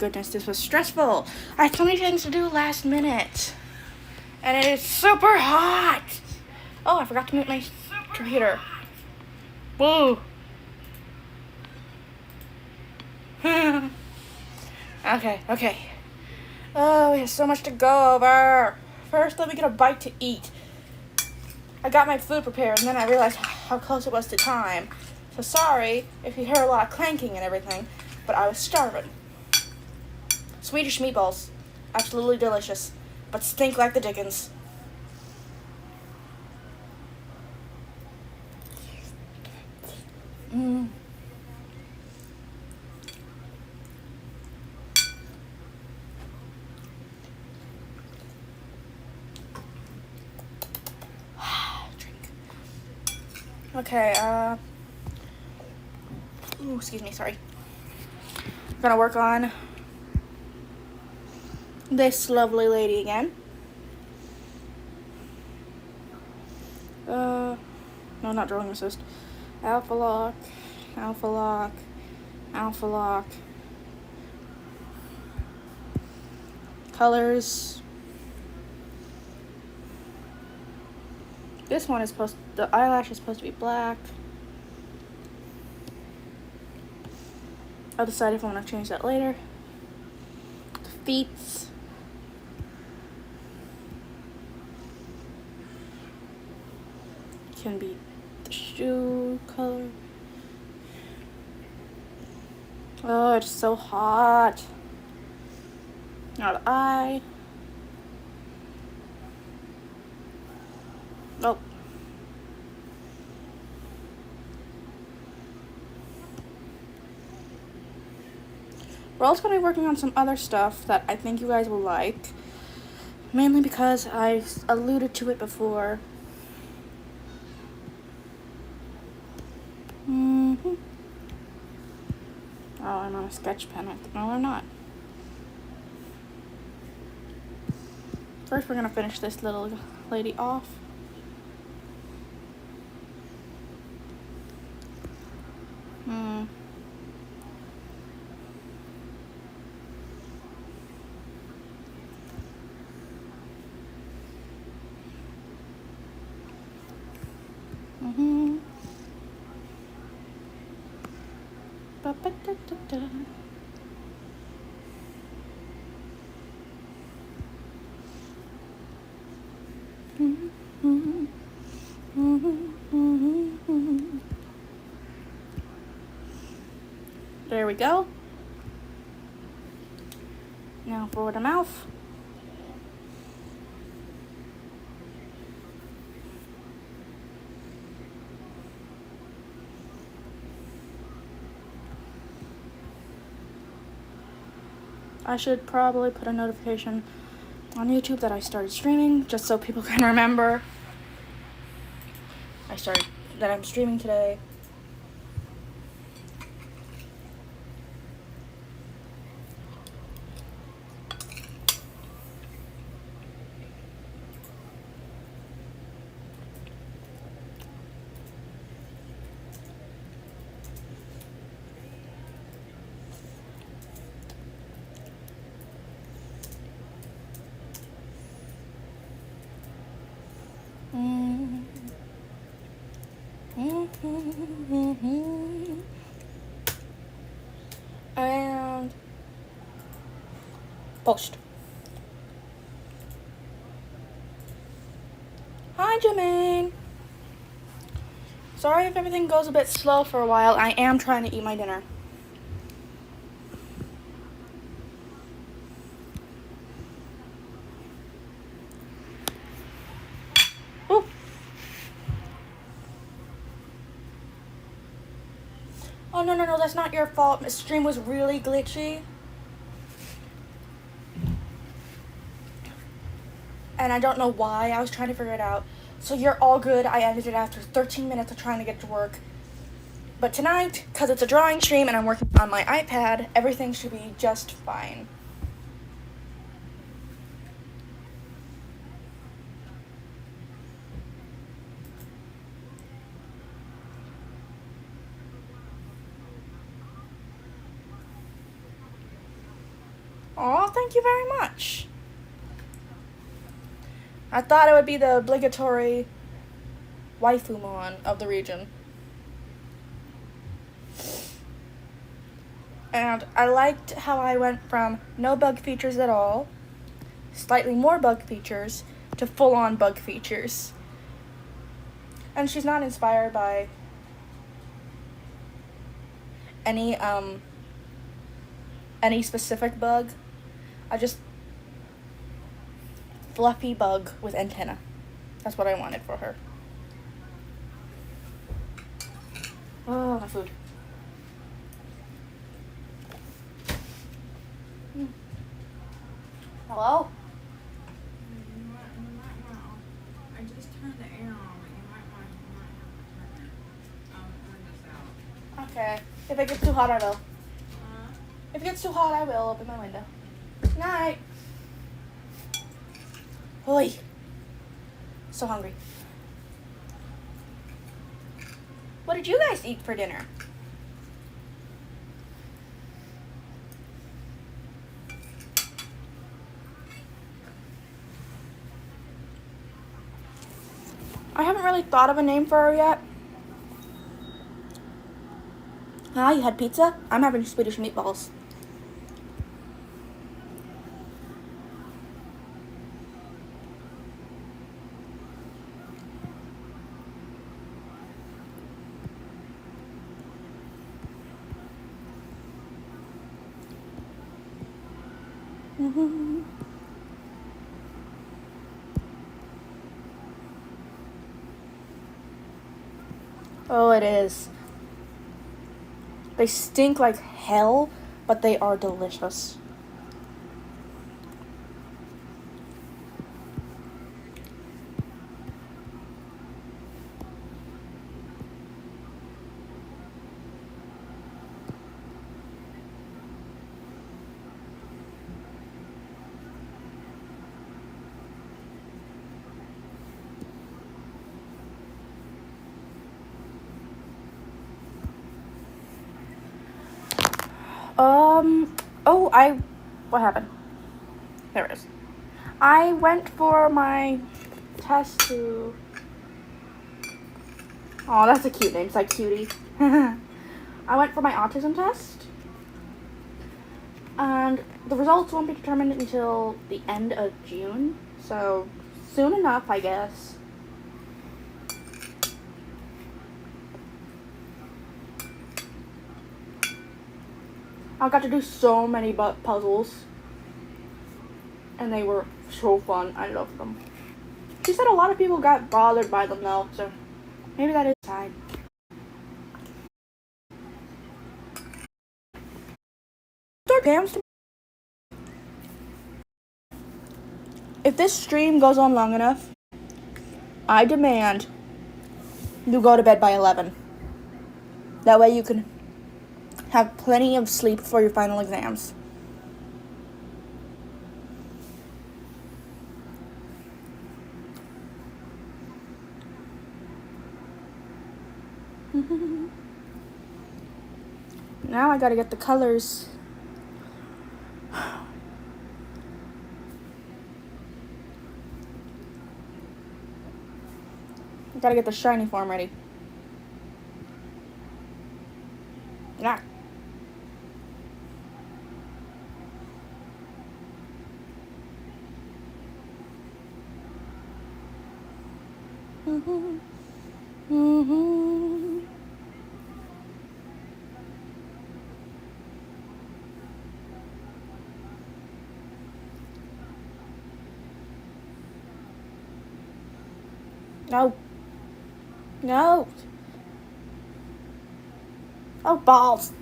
goodness, this was stressful. I had so many things to do last minute. And it is super hot. Oh, I forgot to mute my computer. Woo. Okay. Oh, we have so much to go over. First, let me get a bite to eat. I got my food prepared, and then I realized how close it was to time. So sorry if you hear a lot of clanking and everything, but I was starving. Swedish meatballs. Absolutely delicious, but stink like the dickens. Drink. Okay, excuse me, sorry. I'm gonna work on this lovely lady again. No, not drawing assist. Alpha lock. Colors. This one is the eyelash is supposed to be black. I'll decide if I want to change that later. The feet. Can be the shoe color. Oh, it's so hot. Now the eye. Oh. We're also going to be working on some other stuff that I think you guys will like. Mainly because I alluded to it before. Oh, I'm on a sketch pen. No, I'm not. First, we're going to finish this little lady off. There we go. Now for the mouth. I should probably put a notification on YouTube that I started streaming, just so people can remember that I'm streaming today. And post. Hi, Jermaine. Sorry if everything goes a bit slow for a while. I am trying to eat my dinner. Ooh. Oh, no, that's not your fault. My stream was really glitchy. And I don't know why. I was trying to figure it out. So you're all good. I ended it after 13 minutes of trying to get to work. But tonight, because it's a drawing stream and I'm working on my iPad, everything should be just fine. Aw, thank you very much. I thought it would be the obligatory waifumon of the region. And I liked how I went from no bug features at all, slightly more bug features, to full-on bug features. And she's not inspired by any specific bug. I just fluffy bug with antenna. That's what I wanted for her. Oh, my food. Hello? I just turned the air on, but you might want to turn this out. Okay. If it gets too hot, I will. Huh? If it gets too hot, I will open my window. Night. Oi. So hungry. What did you guys eat for dinner? I haven't really thought of a name for her yet. Ah, you had pizza? I'm having Swedish meatballs. Oh, it is. They stink like hell, but they are delicious. What happened? There it is. I went for my test to... Oh, that's a cute name. It's like cutie. I went for my autism test. And the results won't be determined until the end of June. So, soon enough, I guess. I got to do so many puzzles. And they were so fun. I loved them. She said a lot of people got bothered by them though, so maybe that is fine. If this stream goes on long enough, I demand you go to bed by 11. That way you can have plenty of sleep for your final exams. Now I gotta get the colors. I gotta get the shiny form ready. Yeah. No. No. Oh, balls.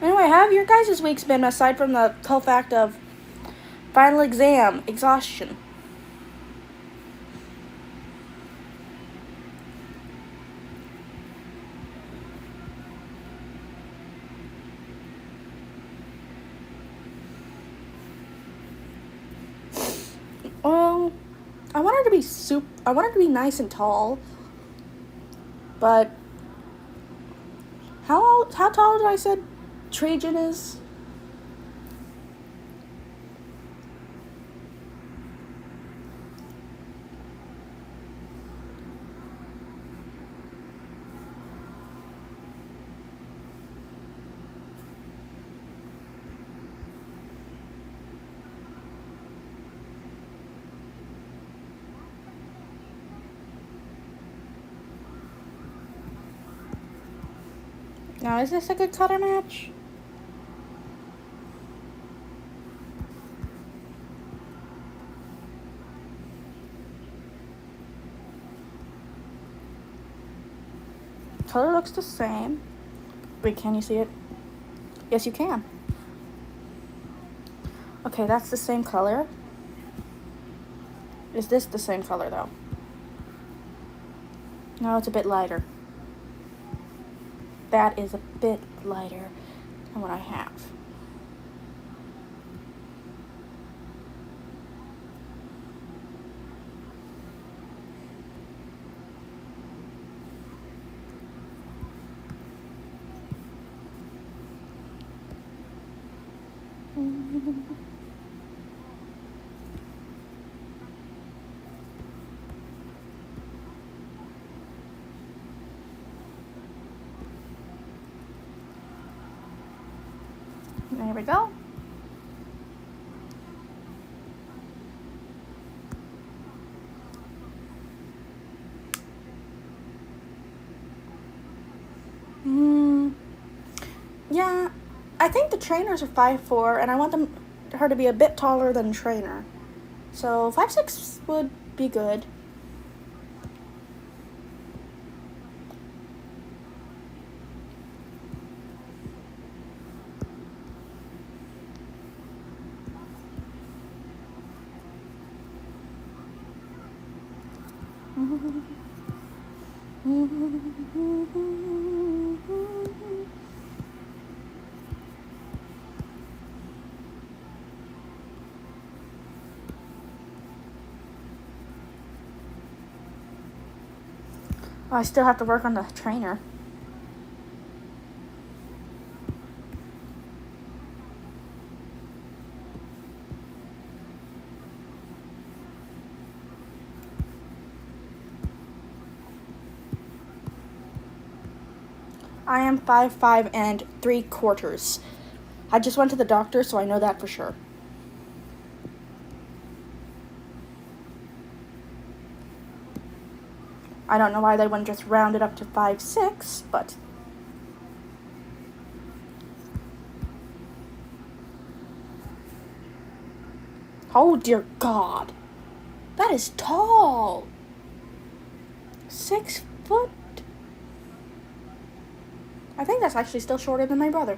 Anyway, how have your guys' weeks been aside from the whole fact of final exam exhaustion? I want her to be I want her to be nice and tall. But how tall did I said Trajan is? Now, is this a good color match? Color looks the same. Wait, can you see it? Yes, you can. Okay, that's the same color. Is this the same color, though? No, it's a bit lighter. That is a bit lighter than what I have. There we go. Yeah, I think the trainers are 5'4", and I want her to be a bit taller than trainer. So 5'6" would be good. I still have to work on the trainer. I am 5'5" and 3/4. I just went to the doctor, so I know that for sure. I don't know why they wouldn't just round it up to 5'6", but... Oh, dear God. That is tall. 6 foot? I think that's actually still shorter than my brother.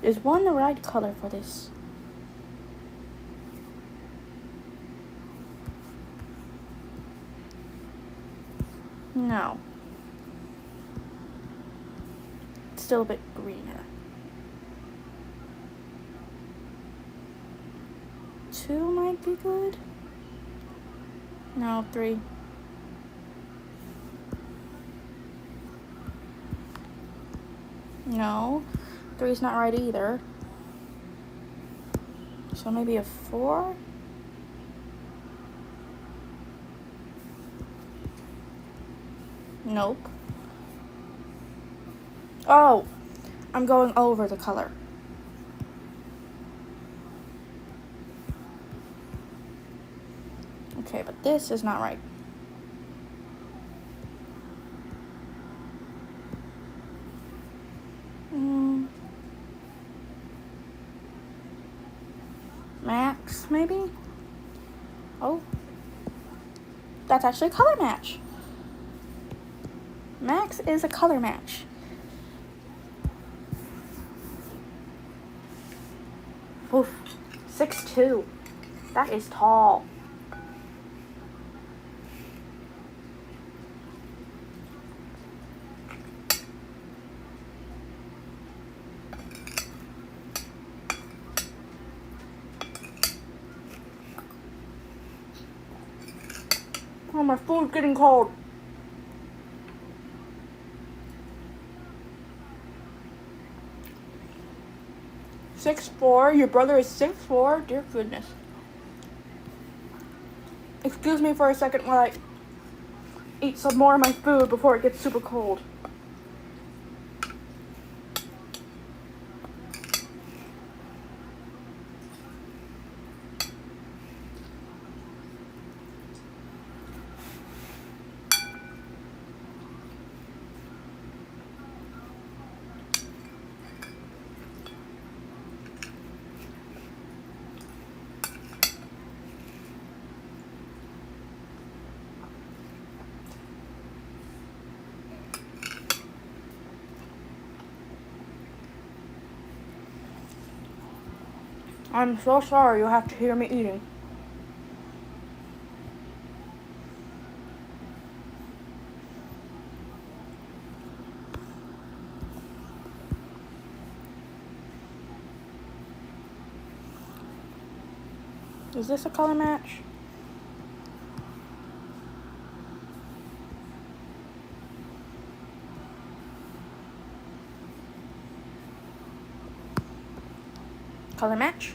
Is one the right color for this? No. It's still a bit greener. 2 might be good. No, 3. No, 3's not right either. So maybe a 4? Nope. Oh, I'm going over the color. Okay, but this is not right. Max, maybe? Oh. That's actually a color match. Max is a color match. Oof. 6'2". That is tall. Oh my food's getting cold. "6'4"? Your brother is 6'4"? Dear goodness. Excuse me for a second while I eat some more of my food before it gets super cold. I'm so sorry you'll have to hear me eating. Is this a color match? Color match?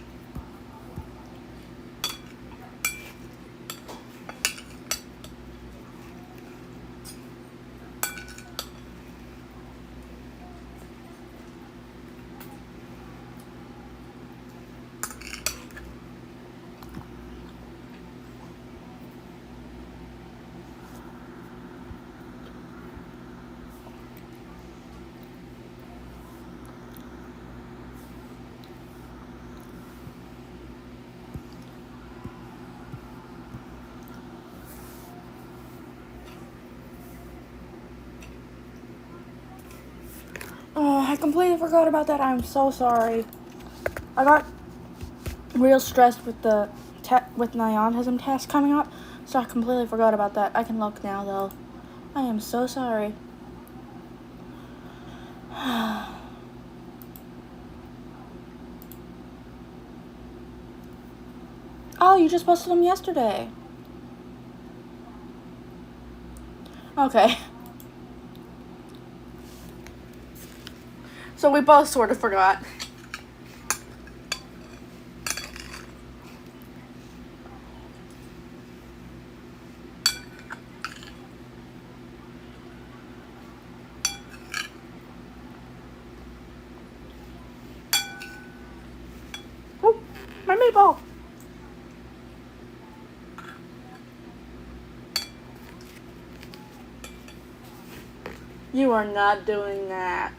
Oh, I completely forgot about that. I'm so sorry. I got real stressed with the with my autism test coming up, so I completely forgot about that. I can look now, though. I am so sorry. Oh, you just posted them yesterday. Okay. So we both sort of forgot. Oh, my meatball. You are not doing that.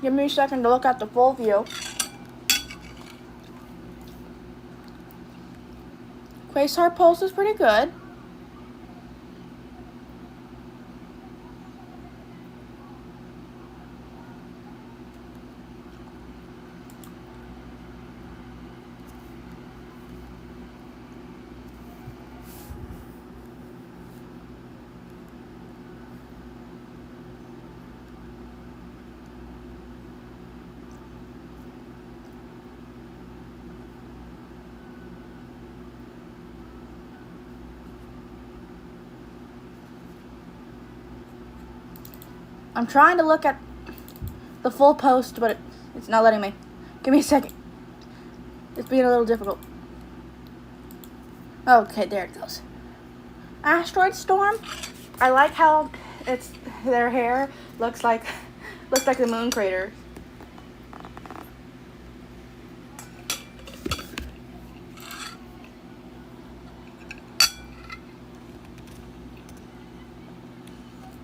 Give me a second to look at the full view. Quasar Pulse is pretty good. I'm trying to look at the full post, but it's not letting me. Give me a second. It's being a little difficult. Okay, there it goes. Asteroid Storm. I like how their hair looks like the moon crater.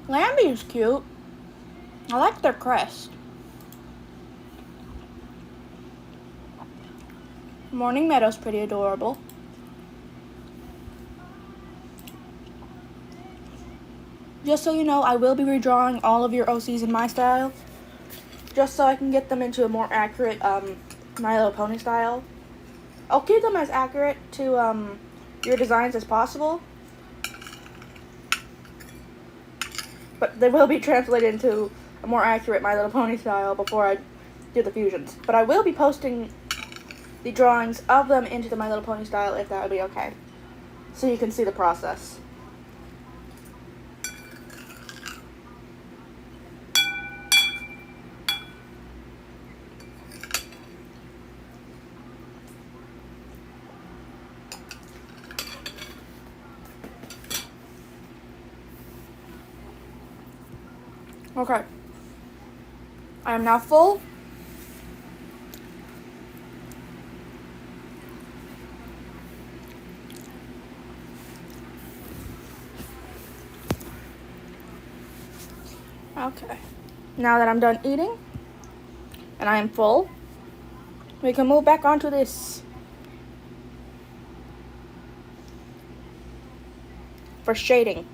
Lambie is cute. I like their crest. Morning Meadow's pretty adorable. Just so you know, I will be redrawing all of your OCs in my style. just so I can get them into a more accurate My Little Pony style. I'll keep them as accurate to your designs as possible, but they will be translated into a more accurate My Little Pony style before I do the fusions. But I will be posting the drawings of them into the My Little Pony style, if that would be okay, so you can see the process. Okay. I am now full. Okay. Now that I'm done eating and I am full, we can move back onto this for shading.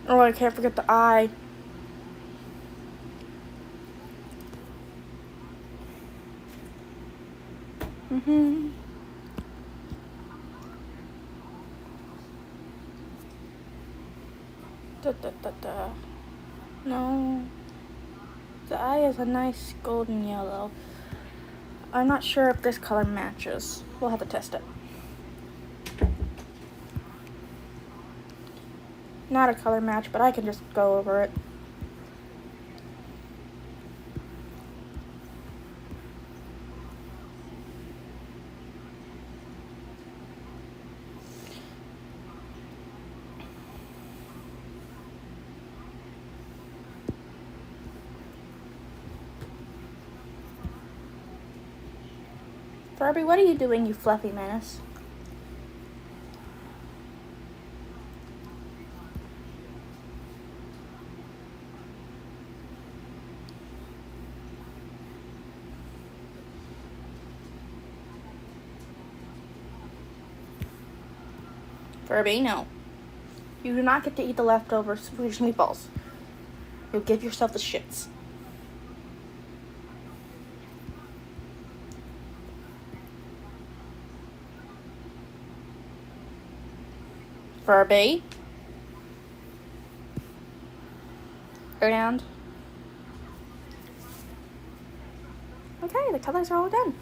Oh, I can't forget the eye. No. The eye is a nice golden yellow. I'm not sure if this color matches. We'll have to test it. Not a color match, but I can just go over it. Furby, what are you doing, you fluffy menace? Furby, no. You do not get to eat the leftover Swedish meatballs. You'll give yourself the shits. Furby. And okay, the colors are all done.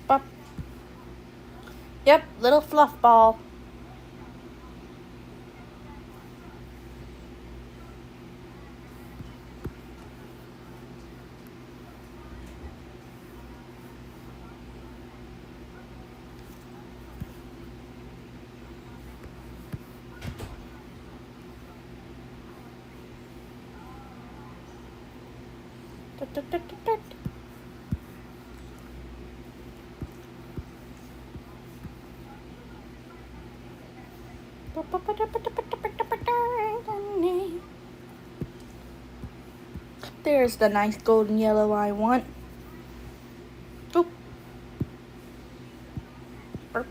Bop. Yep, little fluff ball. There's the nice golden yellow I want. Oop. Burp.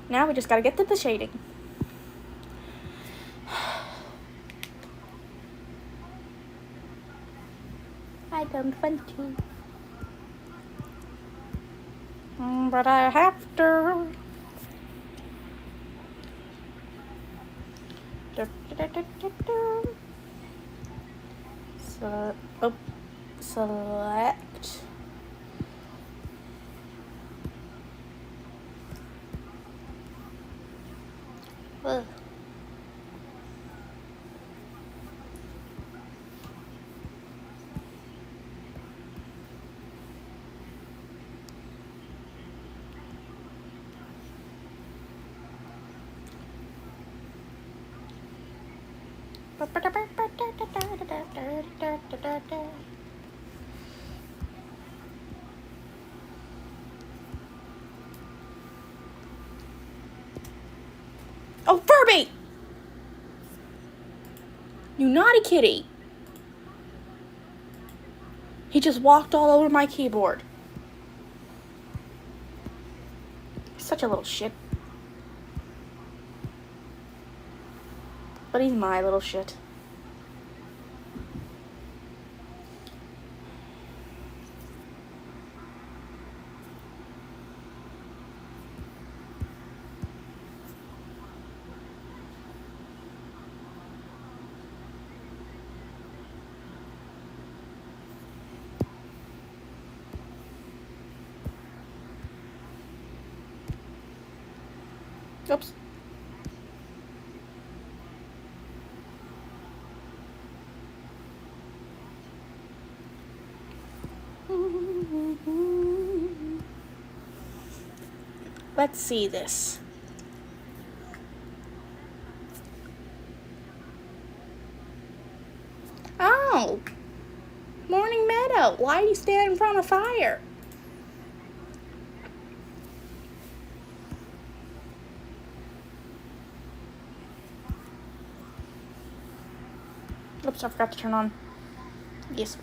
Now we just gotta get to the shading. I don't want to. But I have to. So, select. Ugh. Oh, Furby! You naughty kitty! He just walked all over my keyboard. Such a little shit. But he's my little shit. Oops. Let's see this. Oh, Morning Meadow, why are you standing in front of fire? Oops, I forgot to turn on. Yes.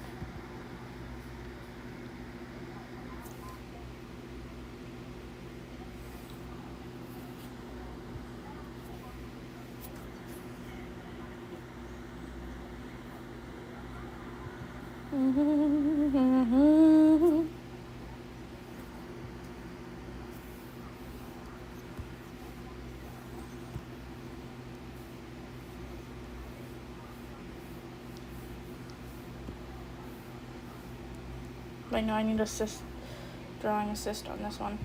Wait, no, I need drawing assist on this one.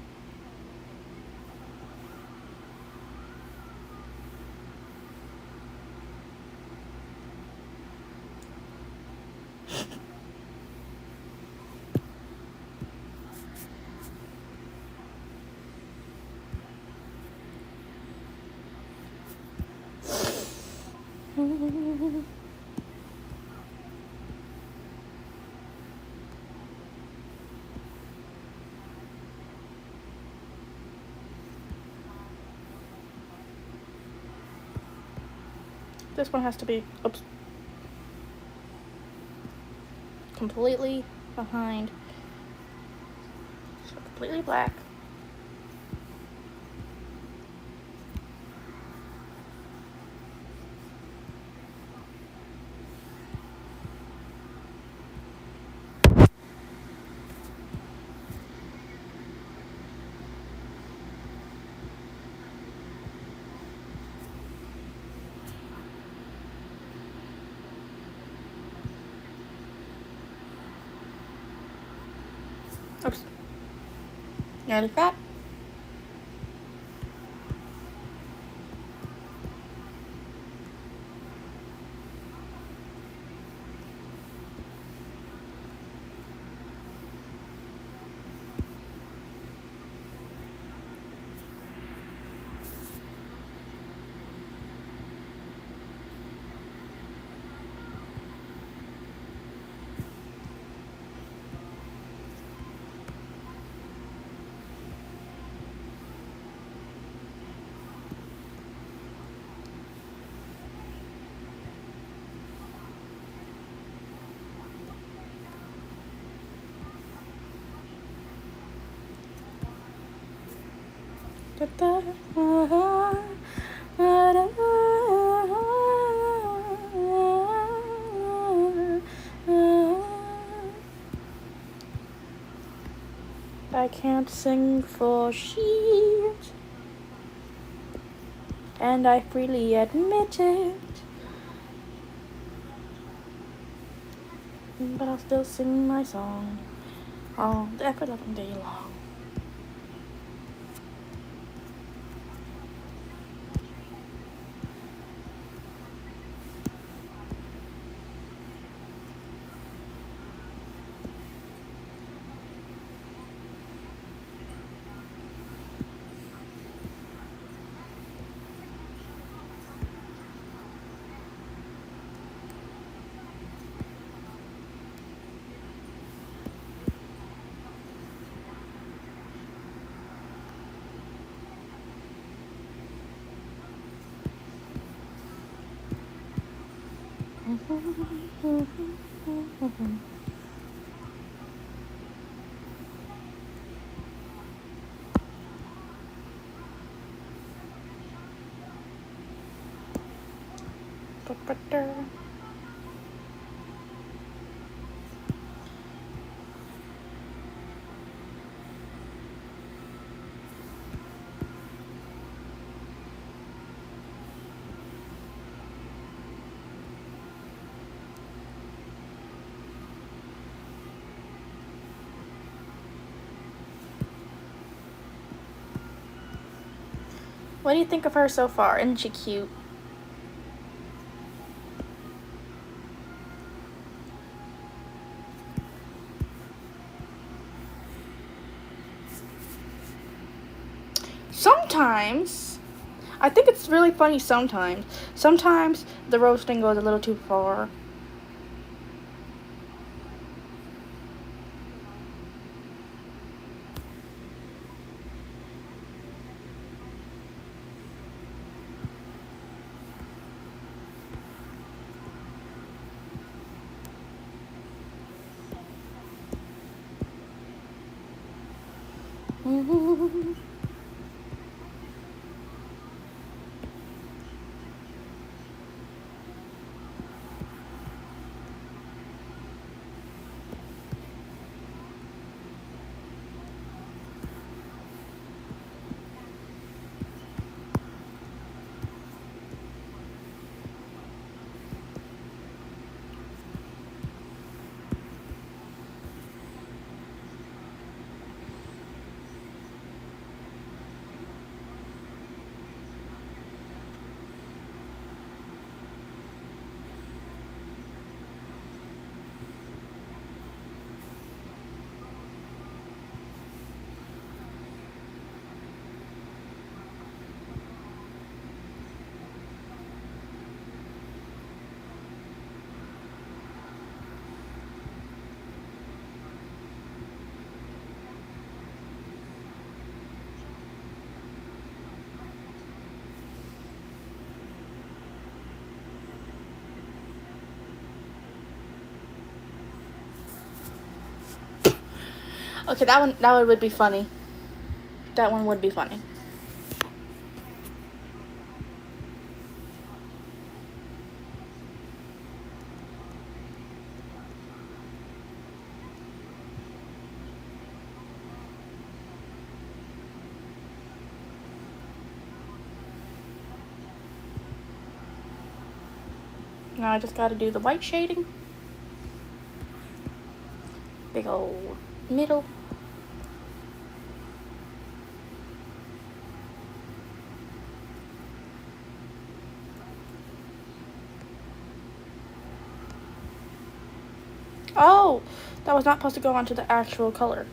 This one has to be, oops, completely behind, so completely black. Oops. Nearly that. I can't sing for sheep. and I freely admit it. But I'll still sing my song all the effort of the day long. What do you think of her so far? Isn't she cute? Sometimes, I think it's really funny sometimes. Sometimes the roasting goes a little too far. Okay, that one would be funny. That one would be funny. Now I just gotta do the white shading. Big old middle. Oh, that was not supposed to go onto the actual color.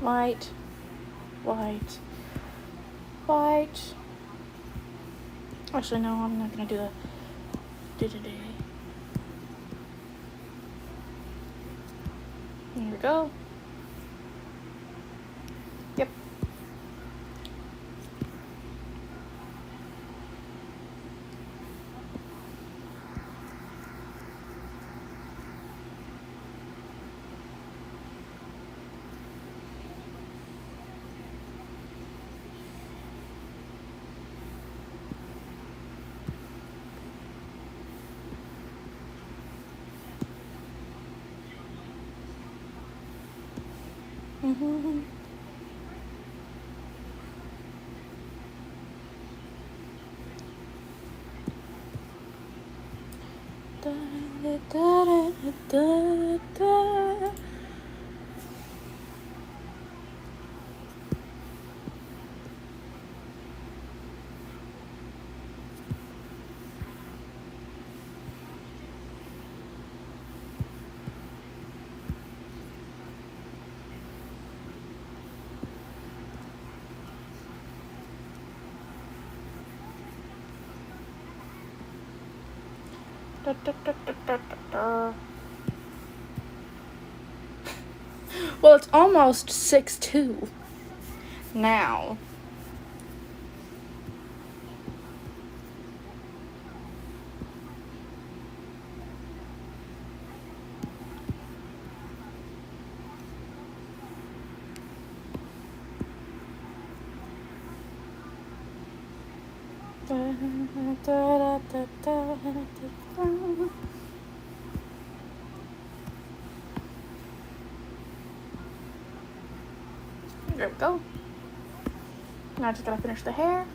White, white, white. Actually, no, I'm not gonna do the today. Here we go. Yep. Mm-hmm. Da, da, da, da, da. Da, da, da, da, da, da. Well, it's almost 6:02 now. Da, da, da, da, da. There we go. Now I just gotta finish the hair.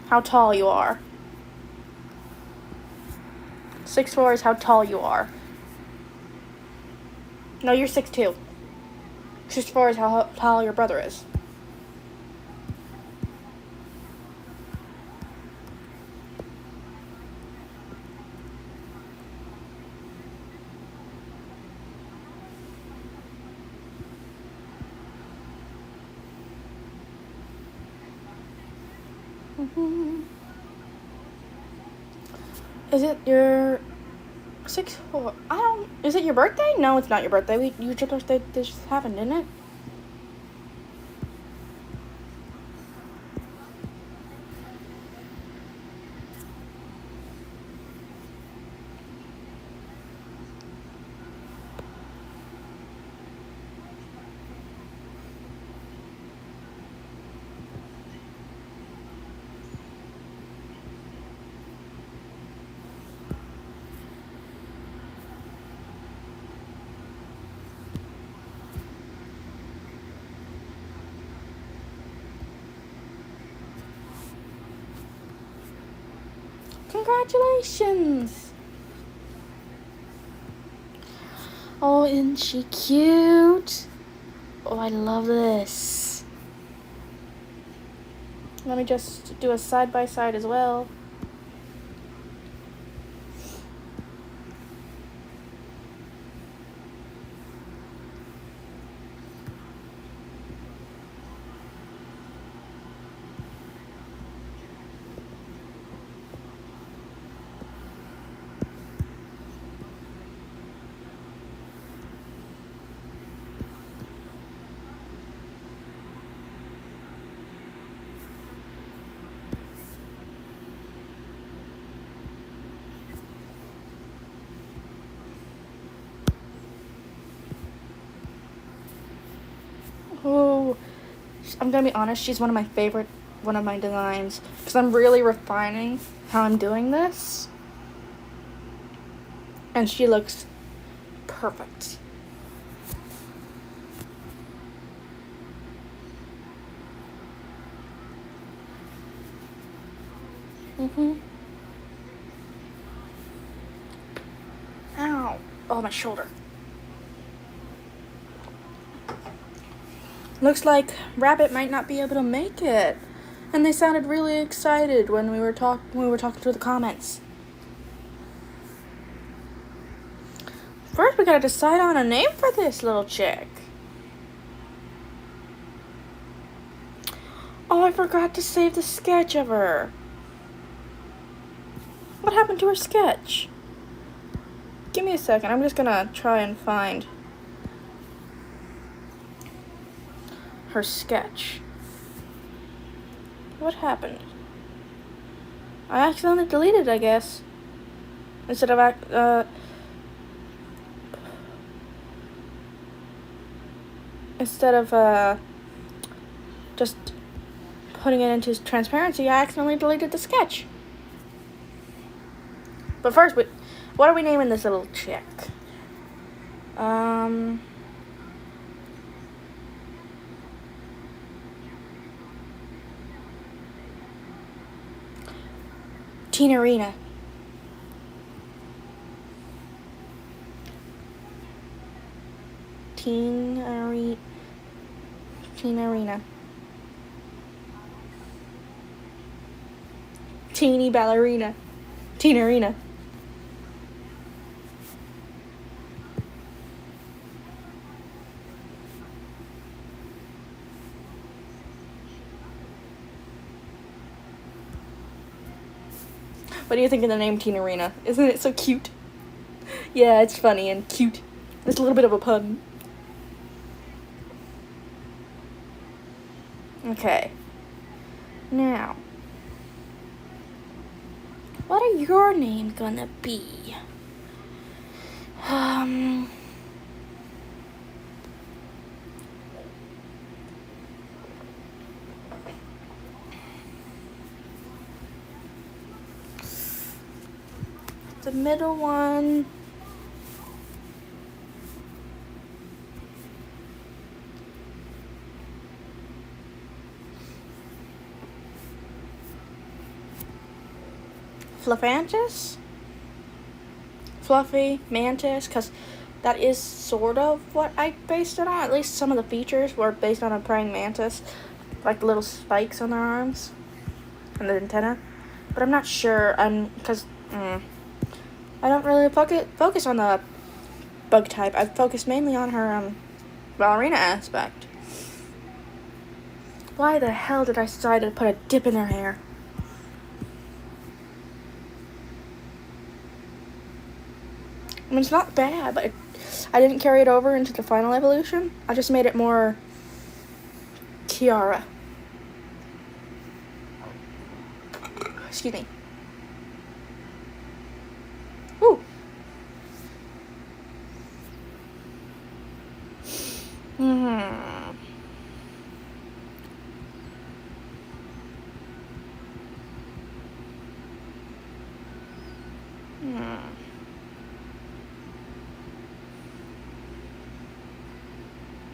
How tall you are. 6'4" is how tall you are. No, you're 6'2". 6'4" is how tall your brother is. Mm-hmm. Is it your 6'4"? I don't. Is it your birthday? No, it's not your birthday. Your birthday just happened, didn't it? Congratulations! Oh, isn't she cute? Oh, I love this. Let me just do a side by side as well. Oh, I'm gonna be honest, she's one of my designs, because I'm really refining how I'm doing this, and she looks perfect. Ow. Oh, my shoulder. Looks like Rabbit might not be able to make it. And they sounded really excited when we were talking through the comments. First, we gotta decide on a name for this little chick. Oh, I forgot to save the sketch of her. What happened to her sketch? Give me a second. I'm just gonna try and find her sketch. What happened? I accidentally deleted it, I guess. Instead of just putting it into transparency, I accidentally deleted the sketch. But first, what are we naming this little chick? Teenarina. Teenarina. Teeny ballerina. Teenarina. What do you think of the name Teenarina? Isn't it so cute? Yeah, it's funny and cute. It's a little bit of a pun. Okay. Now, what are your name gonna be? The middle one. Fluffantis? Fluffy Mantis, because that is sort of what I based it on. At least some of the features were based on a praying mantis, like little spikes on their arms and their antenna. But I'm not sure, because I don't really focus on the bug type. I focus mainly on her ballerina aspect. Why the hell did I decide to put a dip in their hair? I mean, it's not bad, but I didn't carry it over into the final evolution. I just made it more Kiara. Excuse me. Ooh.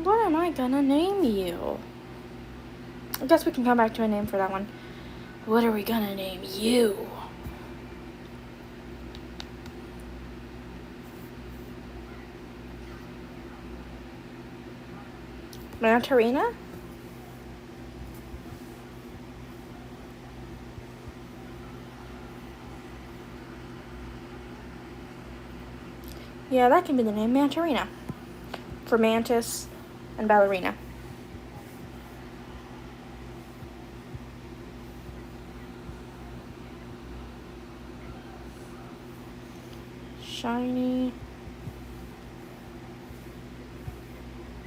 What am I gonna name you? I guess we can come back to a name for that one. What are we gonna name you? Mantarina? Yeah, that can be the name, Mantarina. For mantis and ballerina. Shiny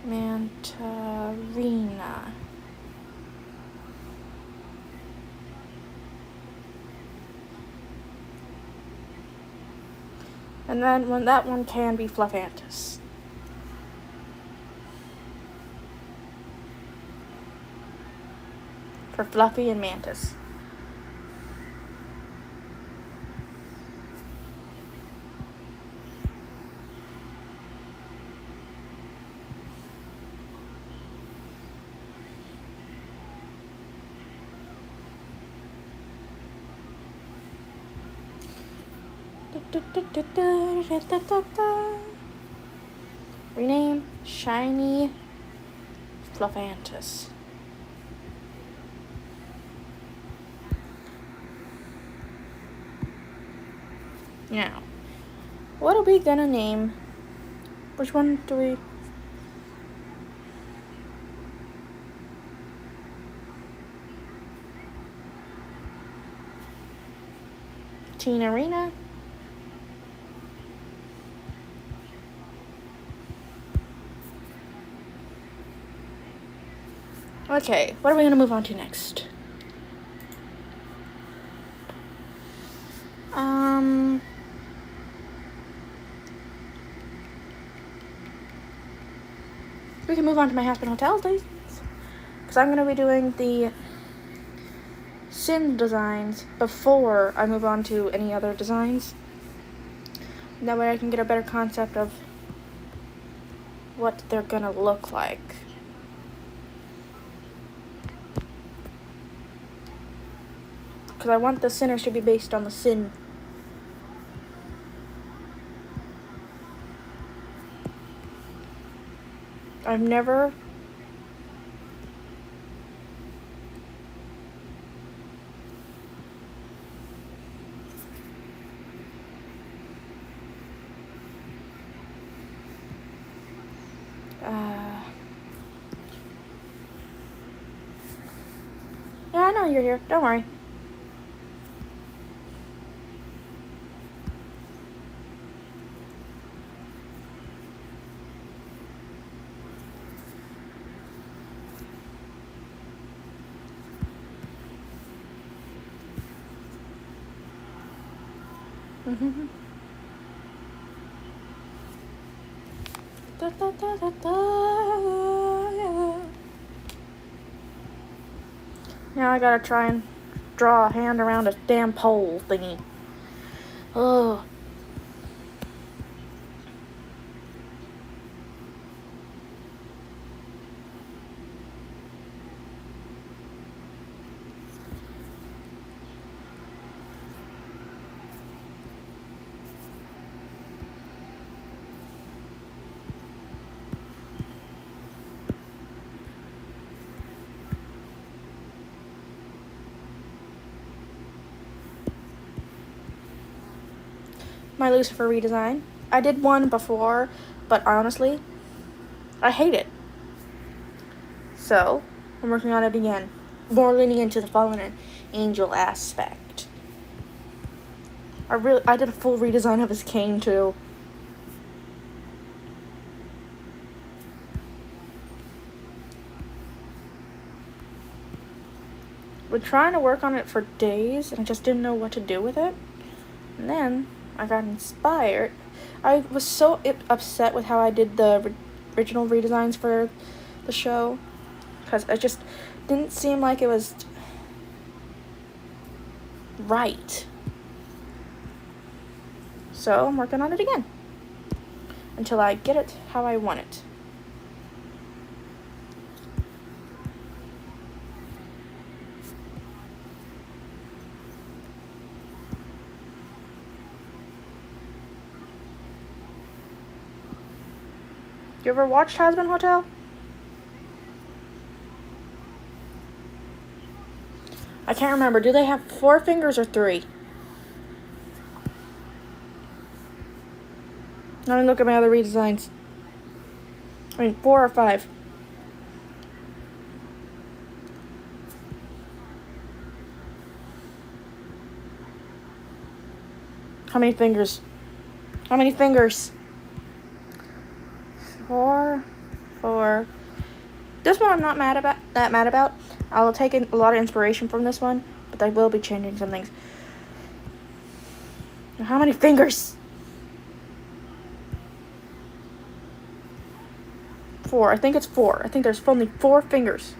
Mantarina. And then that one can be Fluffantis. For Fluffy and Mantis. Rename Shiny Fluffantis. Now, what are we gonna name? Which one do we? Teenarina. Okay, what are we gonna move on to next? We can move on to my Aspen Hotel days, because I'm gonna be doing the Sin designs before I move on to any other designs. That way I can get a better concept of what they're gonna look like. Because I want the sinners to be based on the sin. I've never... Yeah, I know you're here. Don't worry. Mm-hmm. Da, da, da, da, da, yeah. Now I gotta try and draw a hand around a damn pole thingy. Oh. My Lucifer redesign. I did one before, but honestly, I hate it. So, I'm working on it again. More leaning into the fallen angel aspect. I did a full redesign of his cane too. Been trying to work on it for days, and I just didn't know what to do with it. And then I got inspired. I was so upset with how I did the original redesigns for the show, because it just didn't seem like it was right. So I'm working on it again until I get it how I want it. You ever watched Hazbin Hotel? I can't remember. Do they have 4 fingers or 3? Let me look at my other redesigns. 4 or 5. How many fingers? How many fingers? 4. This one I'm not mad about. I'll take a lot of inspiration from this one, but I will be changing some things. How many fingers? 4. I think it's 4. I think there's only 4 fingers.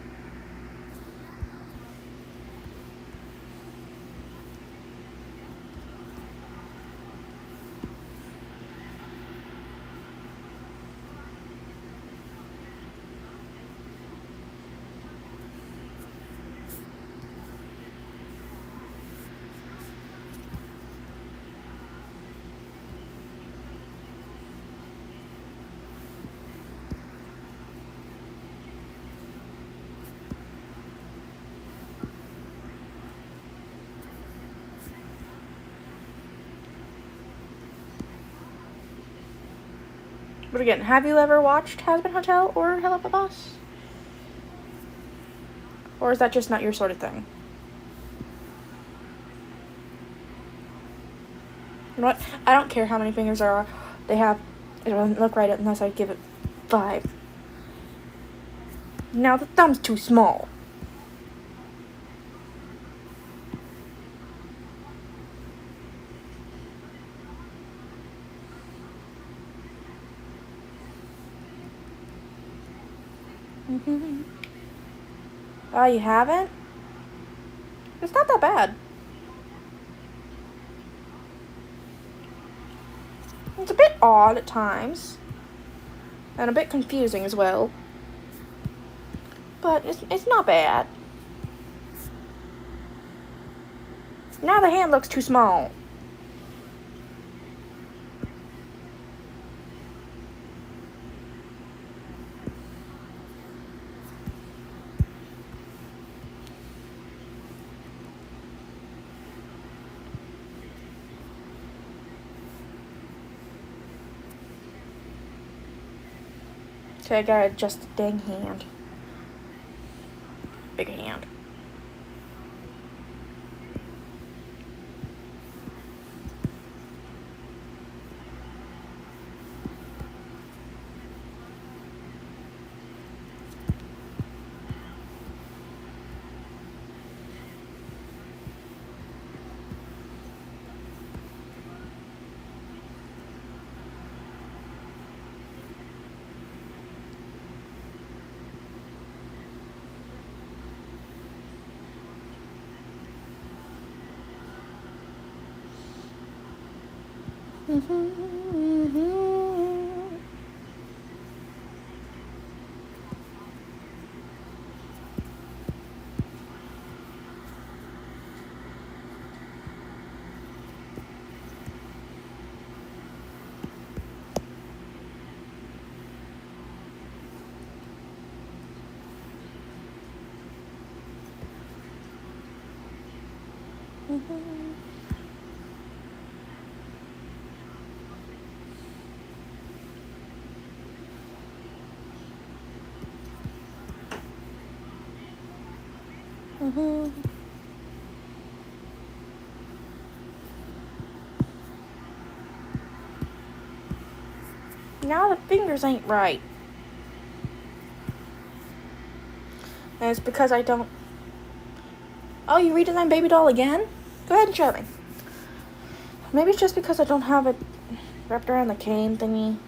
But again, have you ever watched Hazbin Hotel or Hello Boss? Or is that just not your sort of thing? You know what? I don't care how many fingers they have. It doesn't look right unless I give it 5. Now the thumb's too small. Oh, you haven't? It's not that bad. It's a bit odd at times. And a bit confusing as well. But it's not bad. Now the hand looks too small. Okay, I gotta adjust the dang hand. Big hand. Now the fingers ain't right. And it's because I don't... Oh, you redesigned Baby Doll again? Go ahead and show me. Maybe it's just because I don't have it wrapped around the cane thingy.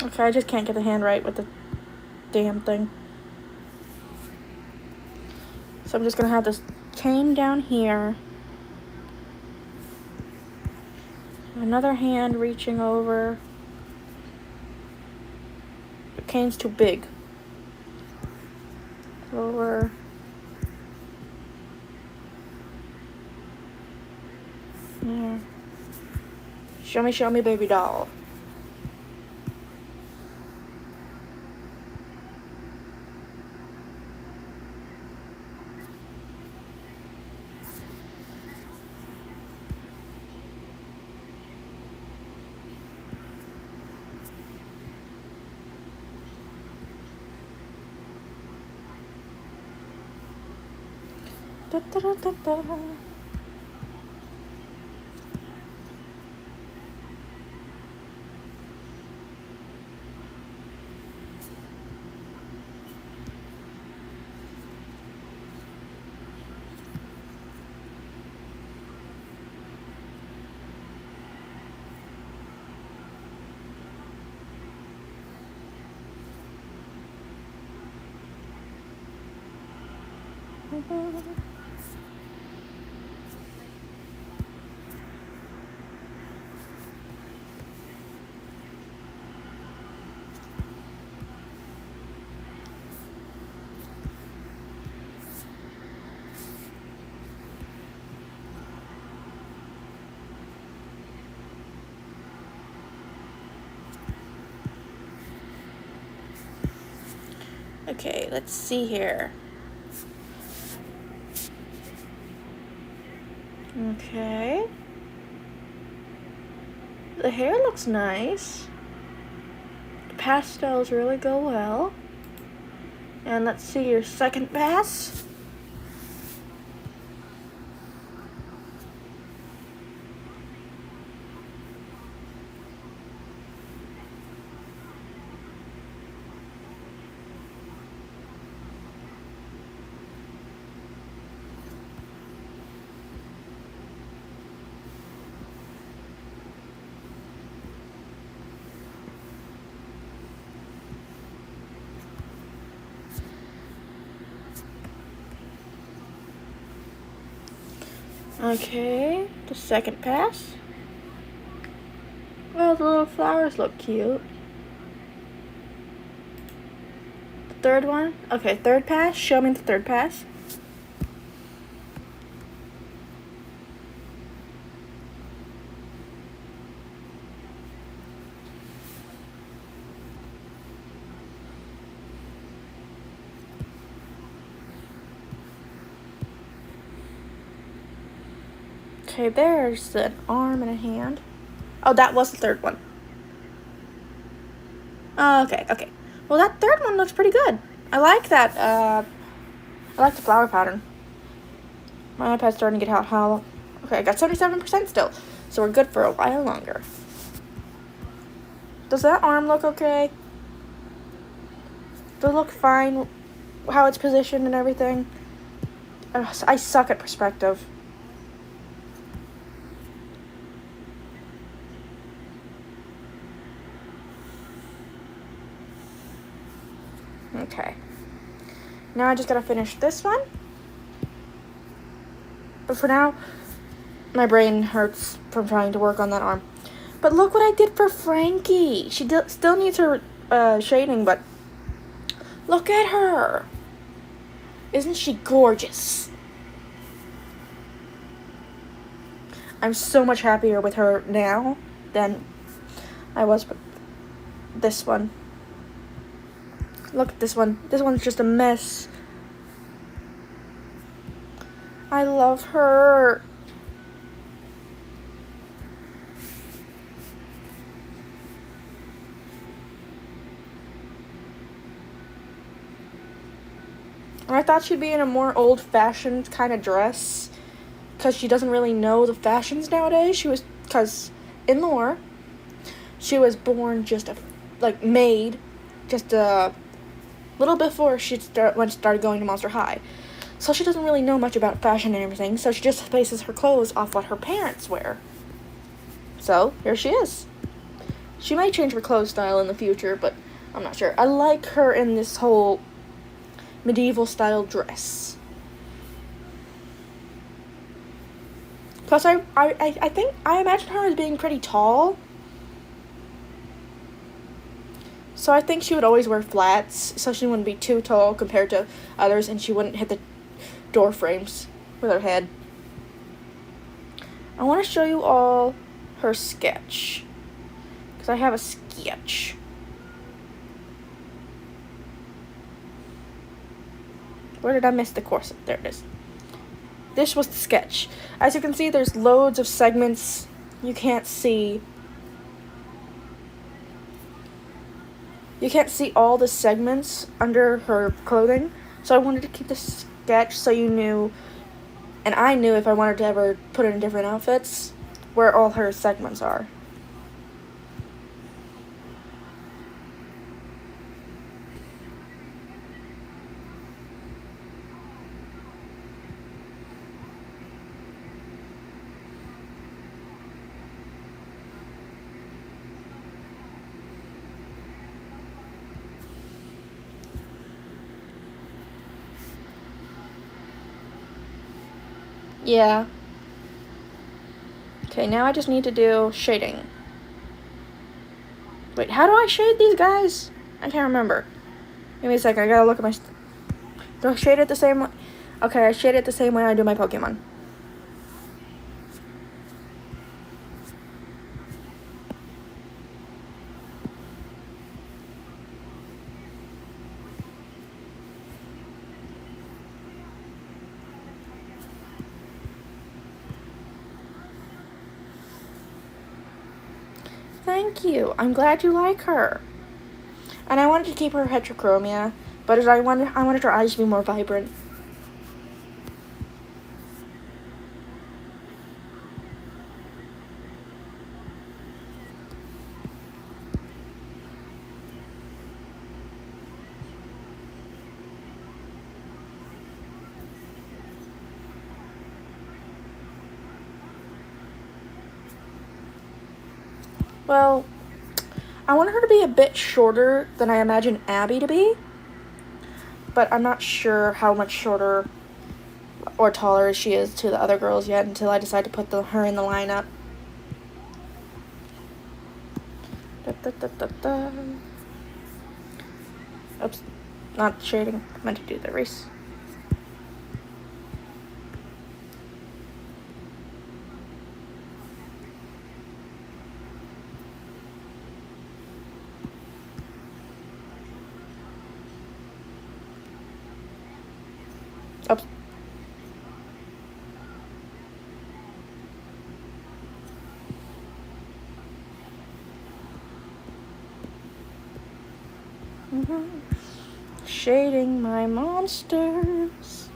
Okay, I just can't get the hand right with the damn thing. So I'm just gonna have this cane down here. Another hand reaching over. The cane's too big. Over. Yeah. Show me, Baby Doll. Da, da, da, da, da. Okay, let's see here. Okay. The hair looks nice. The pastels really go well. And let's see your second pass. Okay, the second pass. Oh, the little flowers look cute. The third one. Okay, third pass. Show me the third pass. Okay, there's an arm and a hand. Oh, that was the third one. Okay. Well, that third one looks pretty good. I like that. I like the flower pattern. My iPad's starting to get hot. How? Okay, I got 77% still, so we're good for a while longer. Does that arm look okay? Does it look fine? How it's positioned and everything? I suck at perspective. Okay. Now I just gotta finish this one. But for now, my brain hurts from trying to work on that arm. But look what I did for Frankie. She still needs her shading, but look at her. Isn't she gorgeous? I'm so much happier with her now than I was with this one. Look at this one. This one's just a mess. I love her. I thought she'd be in a more old-fashioned kind of dress, because she doesn't really know the fashions nowadays. Because in lore, she was born made just a little before she started going to Monster High. So she doesn't really know much about fashion and everything, so she just bases her clothes off what her parents wear. So, here she is. She may change her clothes style in the future, but I'm not sure. I like her in this whole medieval style dress. Plus, I imagine her as being pretty tall. So I think she would always wear flats, so she wouldn't be too tall compared to others, and she wouldn't hit the door frames with her head. I want to show you all her sketch, because I have a sketch. Where did I miss the corset? There it is. This was the sketch. As you can see, there's loads of segments. You can't see all the segments under her clothing. So I wanted to keep the sketch so you knew, and I knew if I wanted to ever put it in different outfits, where all her segments are. Yeah. Okay, now I just need to do shading. Wait, how do I shade these guys? I can't remember. Give me a second, I gotta look at my... Do I shade it the same way? Okay, I shade it the same way I do my Pokemon. Thank you. I'm glad you like her. And I wanted to keep her heterochromia, but I wanted her eyes to be more vibrant. Well, I want her to be a bit shorter than I imagine Abby to be, but I'm not sure how much shorter. or taller as she is to the other girls yet until I decide to put her in the lineup. Oops, not shading. I meant to do the race. Oops. Shading my monsters.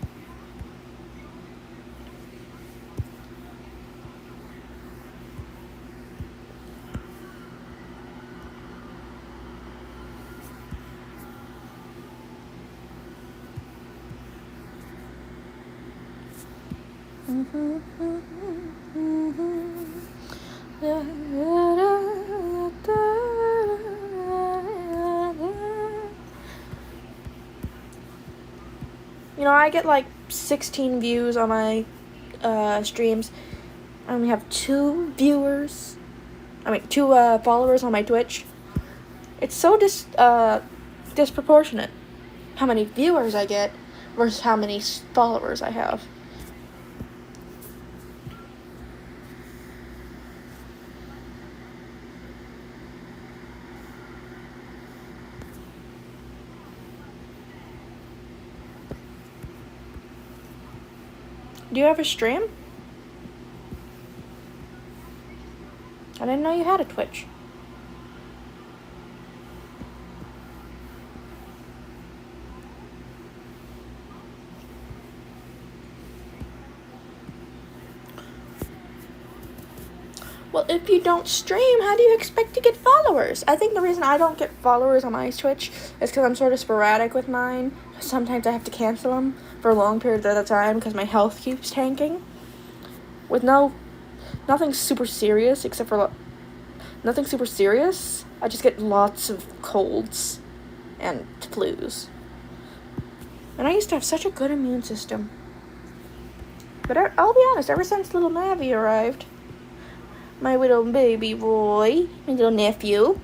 You know, I get like 16 views on my streams. I only have 2 followers on my Twitch. It's so disproportionate how many viewers I get versus how many followers I have. Do you have a stream? I didn't know you had a Twitch. Well, if you don't stream, how do you expect to get followers? I think the reason I don't get followers on my Twitch is because I'm sort of sporadic with mine. Sometimes I have to cancel them for long periods at a time because my health keeps tanking. With nothing super serious, except for nothing super serious. I just get lots of colds and flus. And I used to have such a good immune system. But I'll be honest, ever since little Navi arrived, my little baby boy, my little nephew,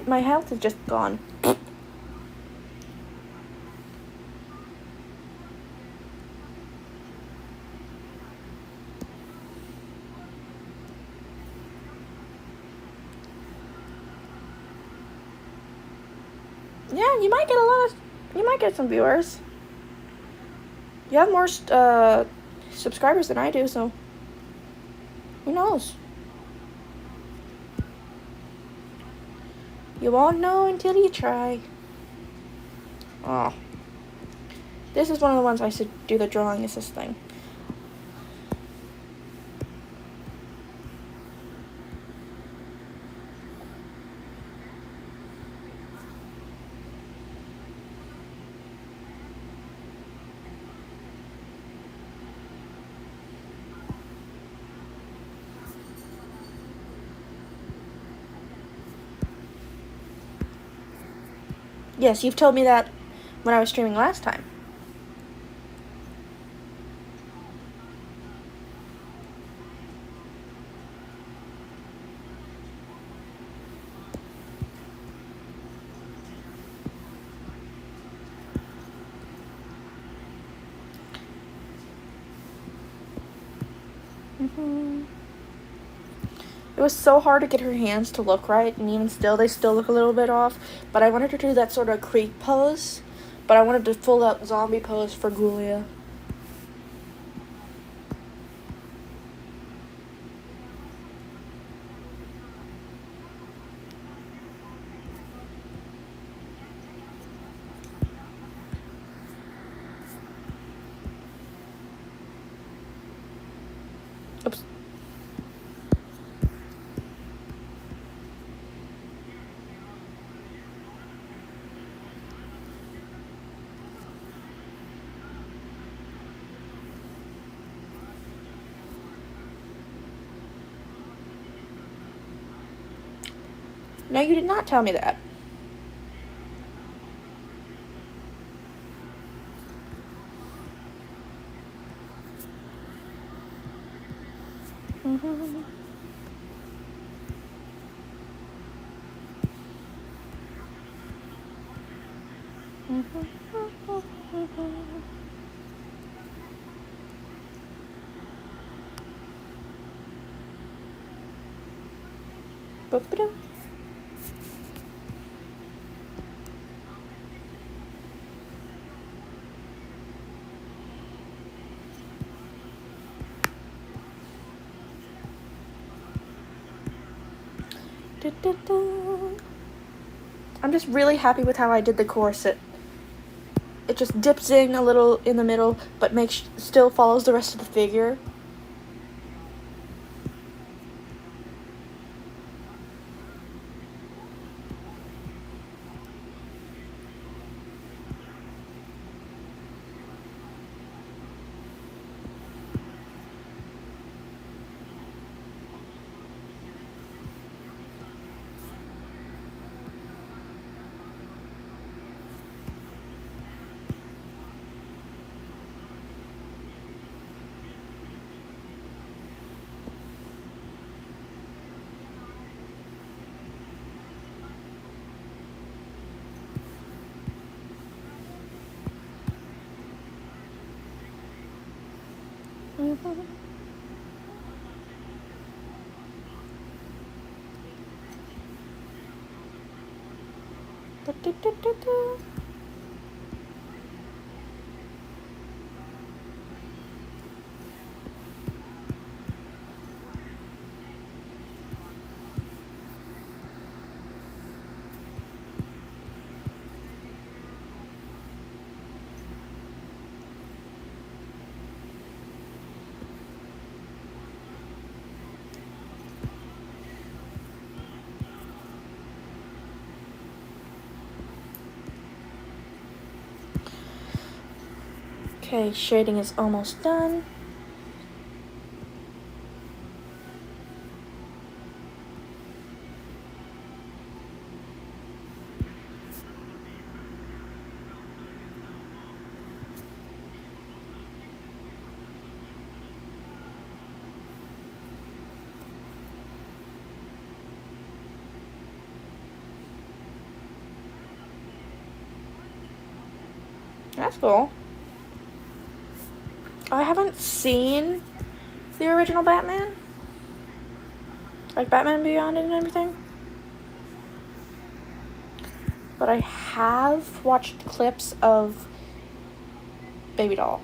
my health is just gone. Yeah, you might get some viewers. You have more subscribers than I do, so who knows? You won't know until you try. Oh, this is one of the ones I should do the drawing assist thing. Yes, you've told me that when I was streaming last time. It was so hard to get her hands to look right, and even still, they still look a little bit off. But I wanted her to do that sort of creep pose, but I wanted to full out zombie pose for Gulia. Oops. No, you did not tell me that. Boop-a-doo. I'm just really happy with how I did the corset. It just dips in a little in the middle, but still follows the rest of the figure. Okay, shading is almost done. That's cool. I haven't seen the original Batman. Like Batman Beyond and everything. But I have watched clips of Baby Doll.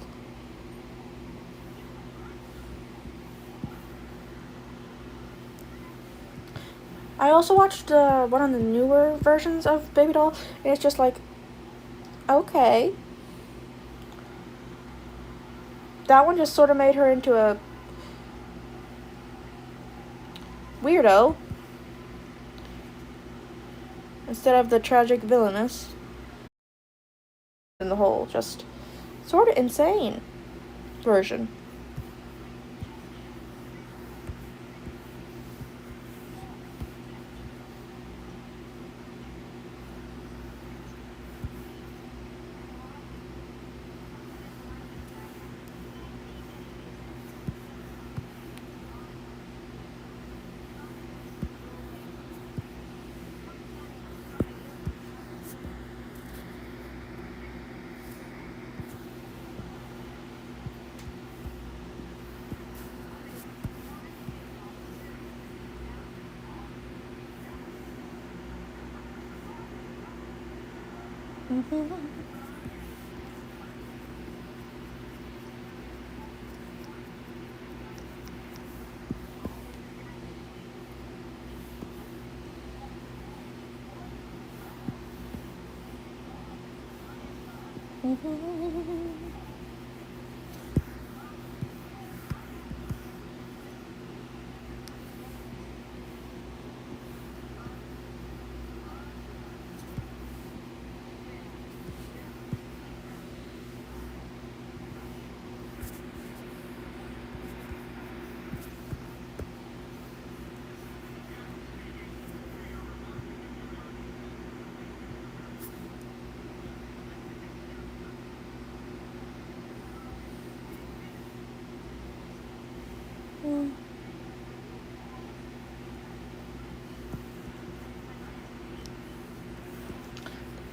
I also watched one of the newer versions of Baby Doll, and it's just like, okay. That one just sort of made her into a weirdo instead of the tragic villainess. In the whole, just sort of insane version.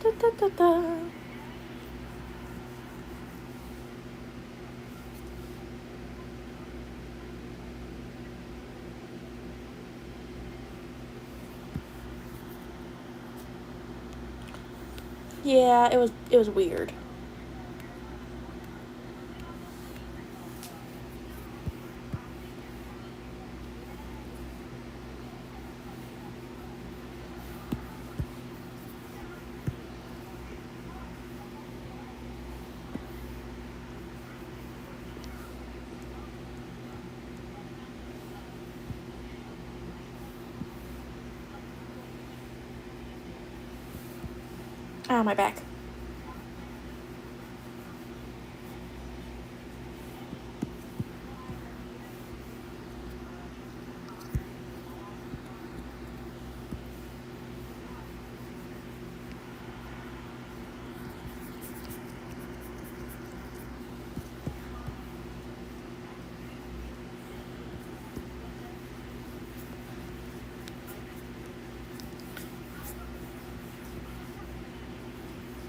Da, da, da, da. Yeah, it was weird. Ah, my back.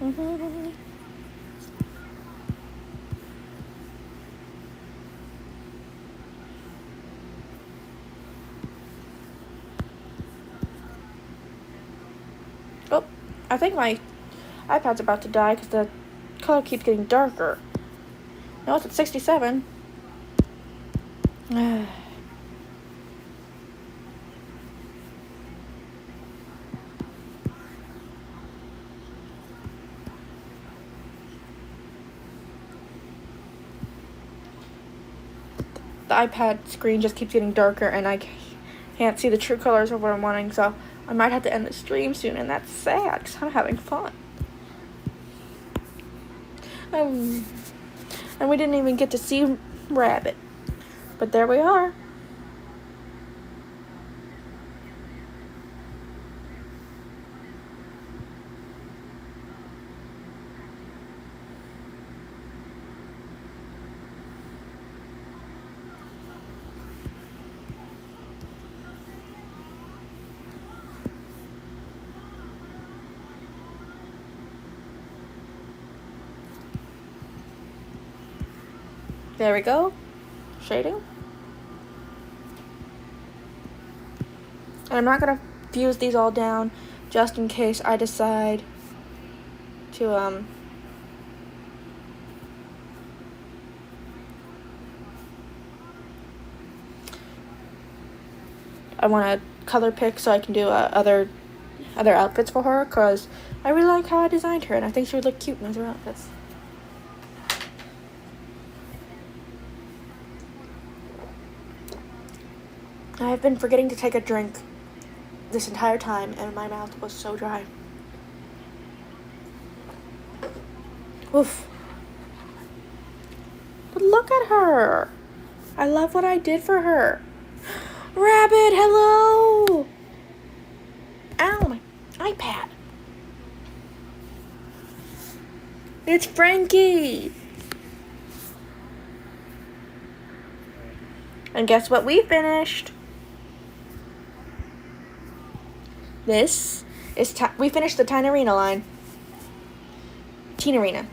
Mm-hmm. Oh, I think my iPad's about to die because the color keeps getting darker. No, it's at 67. The iPad screen just keeps getting darker and I can't see the true colors of what I'm wanting, so I might have to end the stream soon, and that's sad because I'm having fun. And we didn't even get to see Rabbit, but there we are. There we go. Shading. And I'm not going to fuse these all down just in case I decide to, I want to color pick so I can do other outfits for her, because I really like how I designed her and I think she would look cute in other outfits. I've been forgetting to take a drink this entire time, and my mouth was so dry. Oof. But look at her. I love what I did for her. Rabbit, hello. Ow, my iPad. It's Frankie. And guess what we finished? This is we finished the Tinarina line. Teenarina,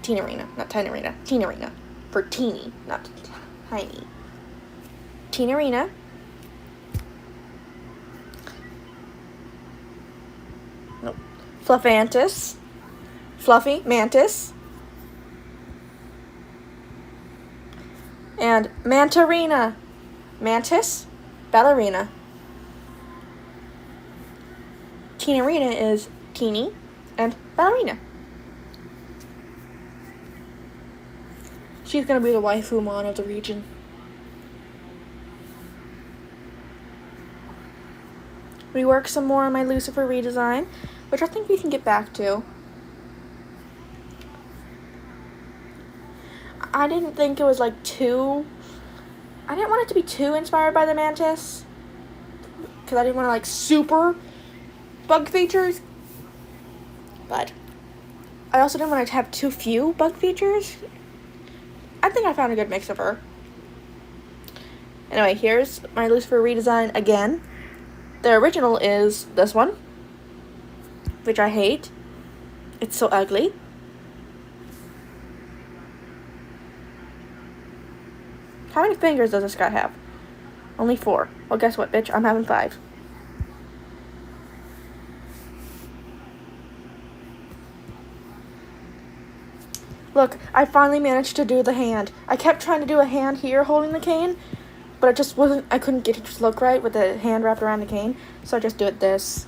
not Tinarina. Teenarina for teeny, not tiny. Teenarina. Nope. Fluffantis. Fluffy Mantis. And Mantarina. Mantis. Ballerina. Teenarina is teeny and ballerina. She's gonna be the waifu mon of the region. Rework some more on my Lucifer redesign, which I think we can get back to. I didn't think it was like I didn't want it to be too inspired by the Mantis, because I didn't want to like super bug features, but I also didn't want it to have too few bug features. I think I found a good mix of her. Anyway, here's my Lucifer redesign again. The original is this one, which I hate. It's so ugly. How many fingers does this guy have? Only 4. Well, guess what, bitch? I'm having 5. Look, I finally managed to do the hand. I kept trying to do a hand here holding the cane, but it just wasn't, I couldn't get it to look right with the hand wrapped around the cane, so I just do it this.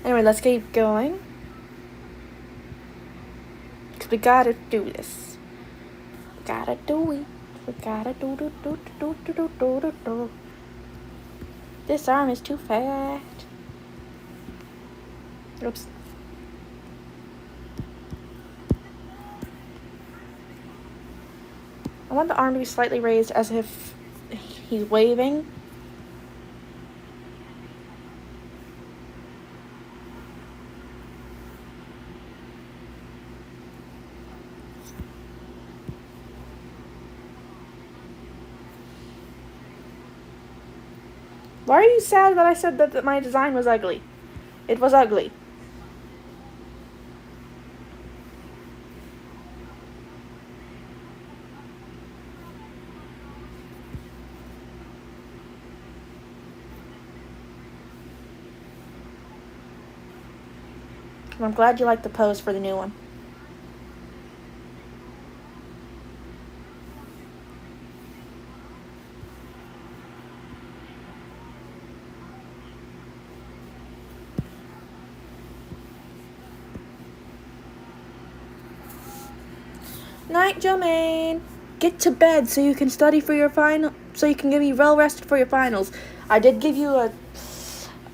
Anyway, let's keep going. Because we gotta do this. We gotta do it. We gotta do. This arm is too fat. Oops. I want the arm to be slightly raised as if he's waving. Why are you sad that I said that my design was ugly? It was ugly. I'm glad you liked the pose for the new one. Night, Jermaine. Get to bed so you can study for your final. So you can be well rested for your finals. I did give you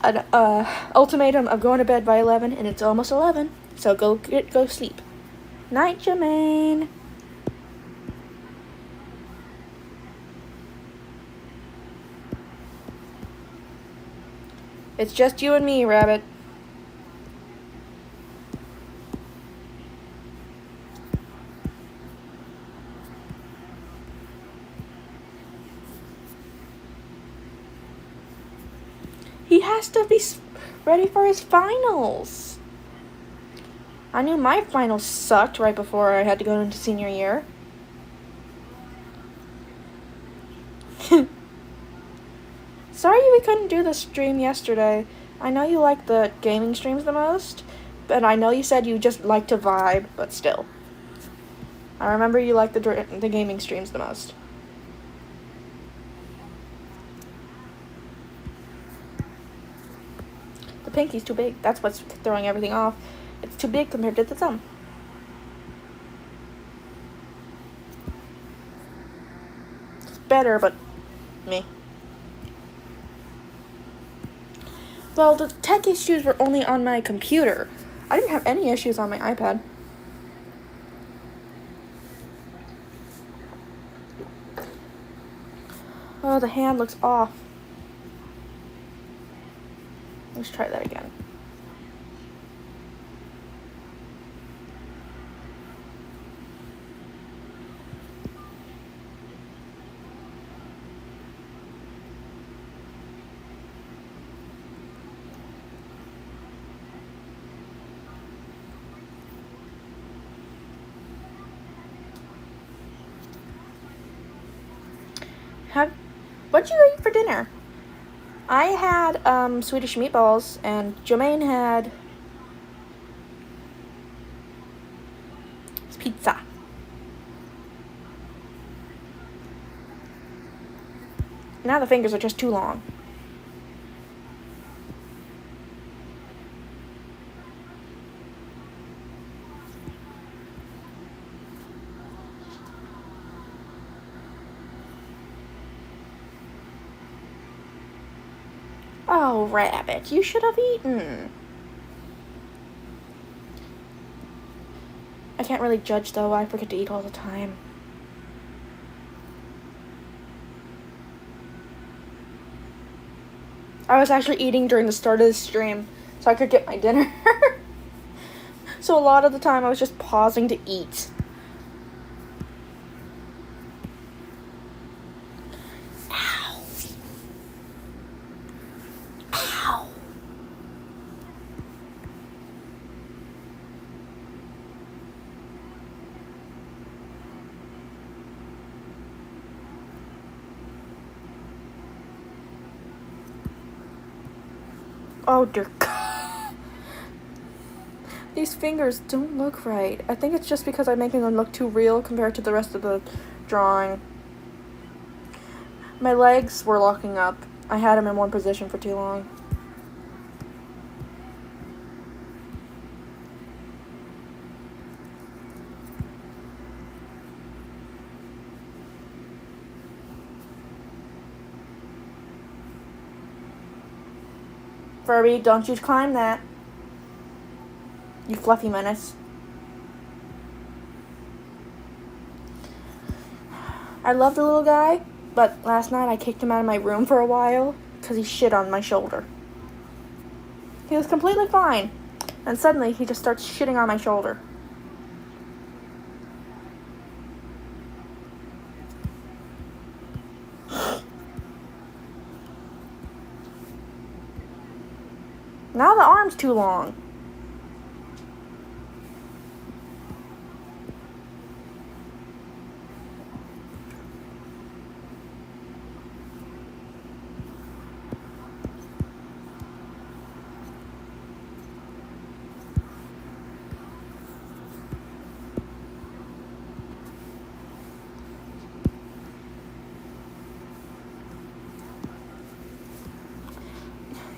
an ultimatum of going to bed by 11, and it's almost 11. So go sleep. Night, Jermaine. It's just you and me, Rabbit. He has to be ready for his finals. I knew my finals sucked right before I had to go into senior year. Sorry we couldn't do the stream yesterday. I know you like the gaming streams the most, but I know you said you just like to vibe, but still. I remember you like the gaming streams the most. The pinky's too big. That's what's throwing everything off. It's too big compared to the thumb. It's better, but me. Well, the tech issues were only on my computer. I didn't have any issues on my iPad. Oh, the hand looks off. Let's try that again. What'd you eat for dinner? I had Swedish meatballs, and Jermaine had pizza. Now the fingers are just too long. Oh, Rabbit, you should have eaten. I can't really judge, though. I forget to eat all the time. I was actually eating during the start of the stream, so I could get my dinner. So a lot of the time, I was just pausing to eat. Ow. Oh dear God. These fingers don't look right. I think it's just because I'm making them look too real compared to the rest of the drawing. My legs were locking up. I had them in one position for too long. Furby, don't you climb that. You fluffy menace. I love the little guy, but last night I kicked him out of my room for a while because he shit on my shoulder. He was completely fine, and suddenly he just starts shitting on my shoulder. Now the arm's too long.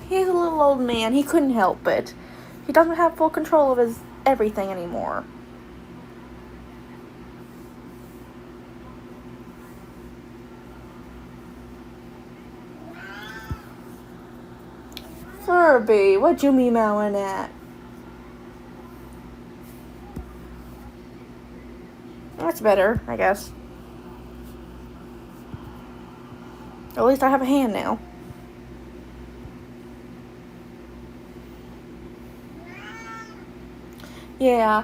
He's a little old man. He couldn't help it. He doesn't have full control of his everything anymore. Furby, what you meowing at? That's better, I guess. At least I have a hand now. Yeah.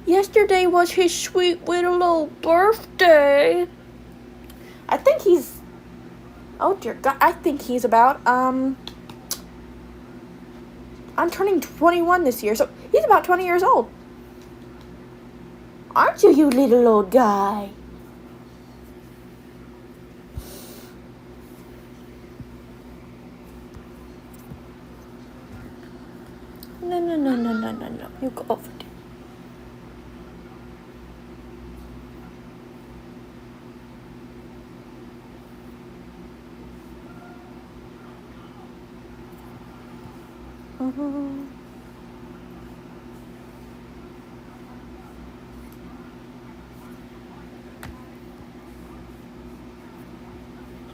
Yesterday was his sweet little old birthday. I think he's... Oh dear God, I think he's about, I'm turning 21 this year, so he's about 20 years old. Aren't you, you little old guy? No. You go over there.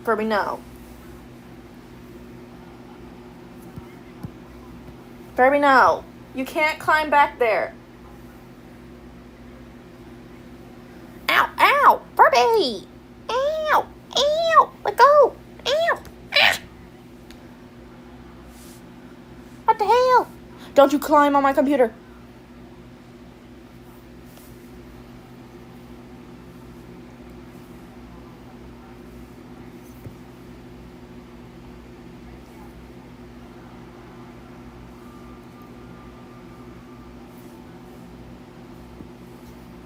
Furby, no. Furby, no. You can't climb back there. Ow, ow, Furby! Ow, ow, let go! Ow, ah! What the hell? Don't you climb on my computer.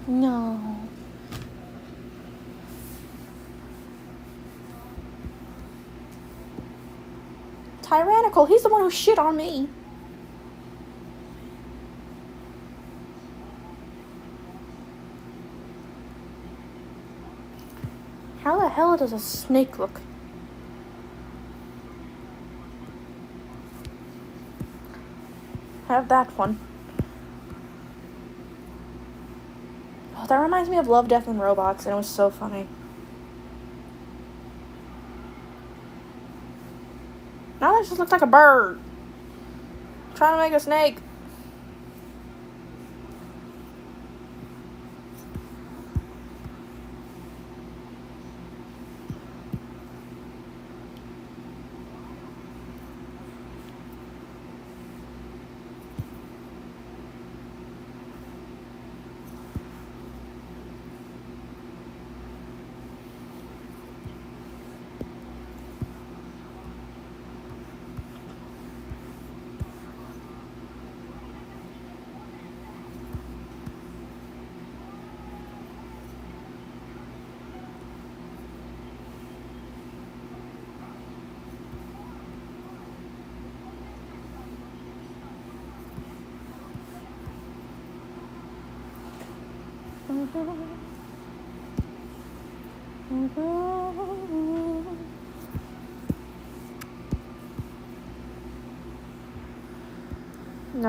No. Tyrannical, he's the one who shit on me. How the hell does a snake look? Have that one. Oh, that reminds me of Love, Death, and Robots, and it was so funny. Now that just looks like a bird. I'm trying to make a snake. Now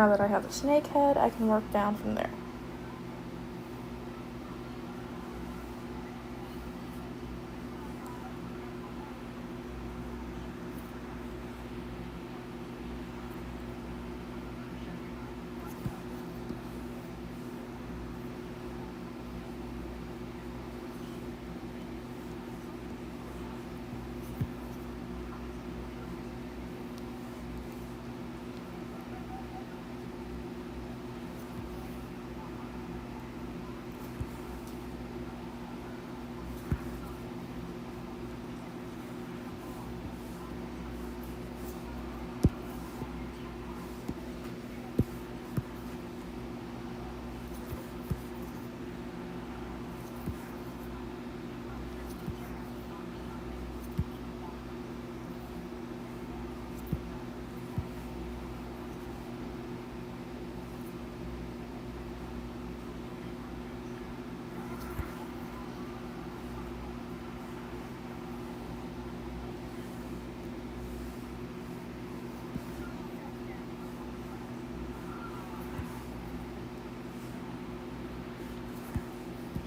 that I have the snake head, I can work down from there.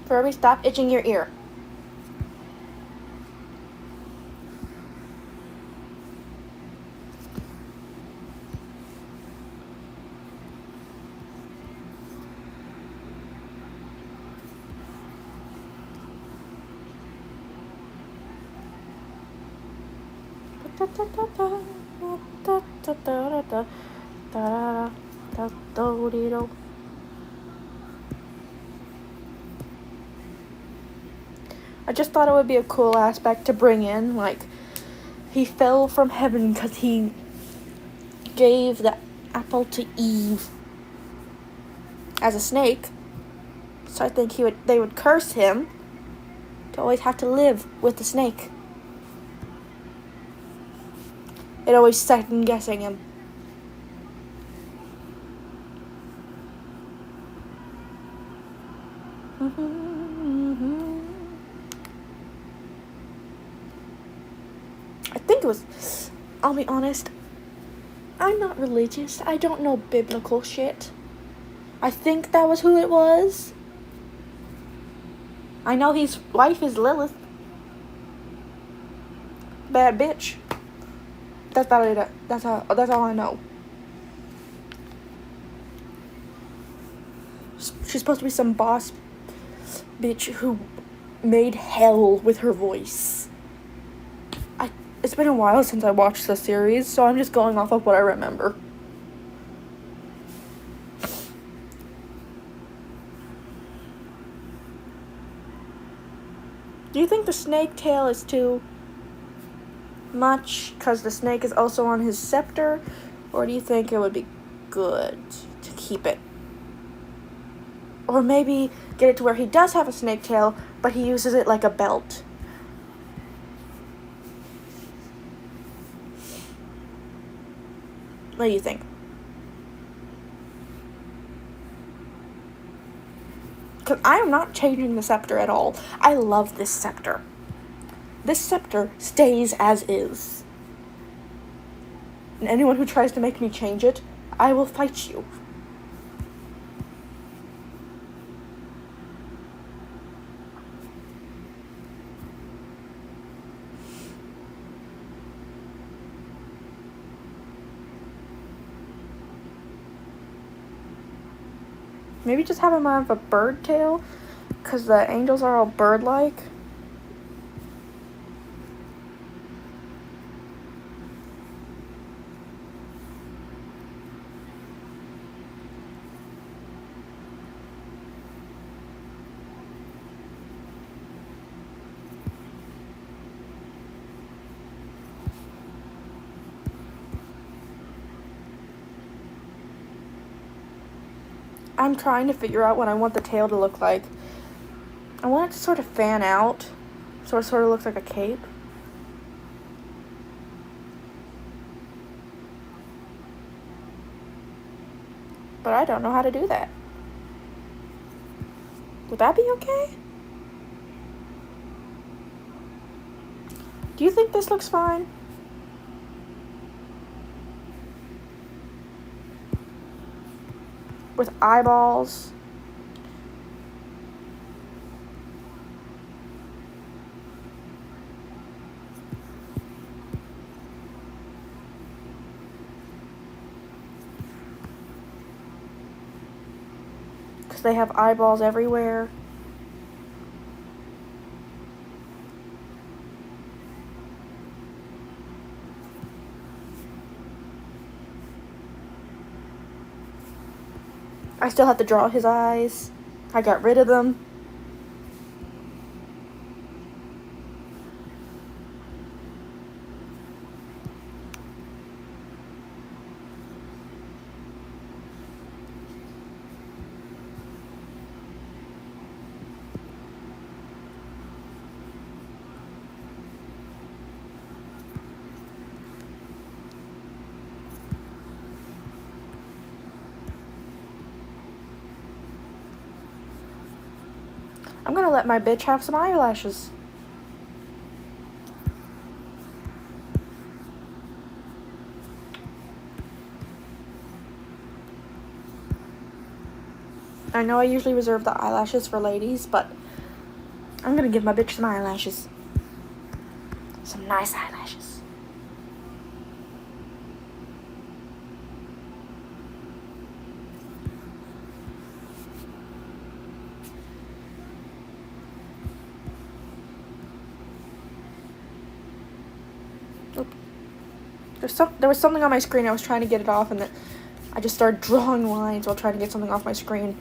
Furby, stop itching your ear. I just thought it would be a cool aspect to bring in, like, he fell from heaven because he gave the apple to Eve as a snake. So I think they would curse him to always have to live with the snake. It always second guessing him. I think it was, I'll be honest, I'm not religious. I don't know biblical shit. I think that was who it was. I know his wife is Lilith. Bad bitch. That's about it. That's all I know. She's supposed to be some boss bitch who made hell with her voice. It's been a while since I watched the series, so I'm just going off of what I remember. Do you think the snake tail is too much because the snake is also on his scepter, or do you think it would be good to keep it? Or maybe get it to where he does have a snake tail, but he uses it like a belt. What do you think? Because I am not changing the scepter at all. I love this scepter. This scepter stays as is. And anyone who tries to make me change it, I will fight you. Maybe just have him have a bird tail, because the angels are all bird-like. I'm trying to figure out what I want the tail to look like. I want it to sort of fan out, so it sort of looks like a cape. But I don't know how to do that. Would that be okay? Do you think this looks fine? With eyeballs. Because they have eyeballs everywhere. I still have to draw his eyes. I got rid of them. I'm gonna let my bitch have some eyelashes. I know I usually reserve the eyelashes for ladies, but I'm gonna give my bitch some eyelashes. Some nice eyelashes. Oop. There was something on my screen. I was trying to get it off, and then I just started drawing lines while trying to get something off my screen.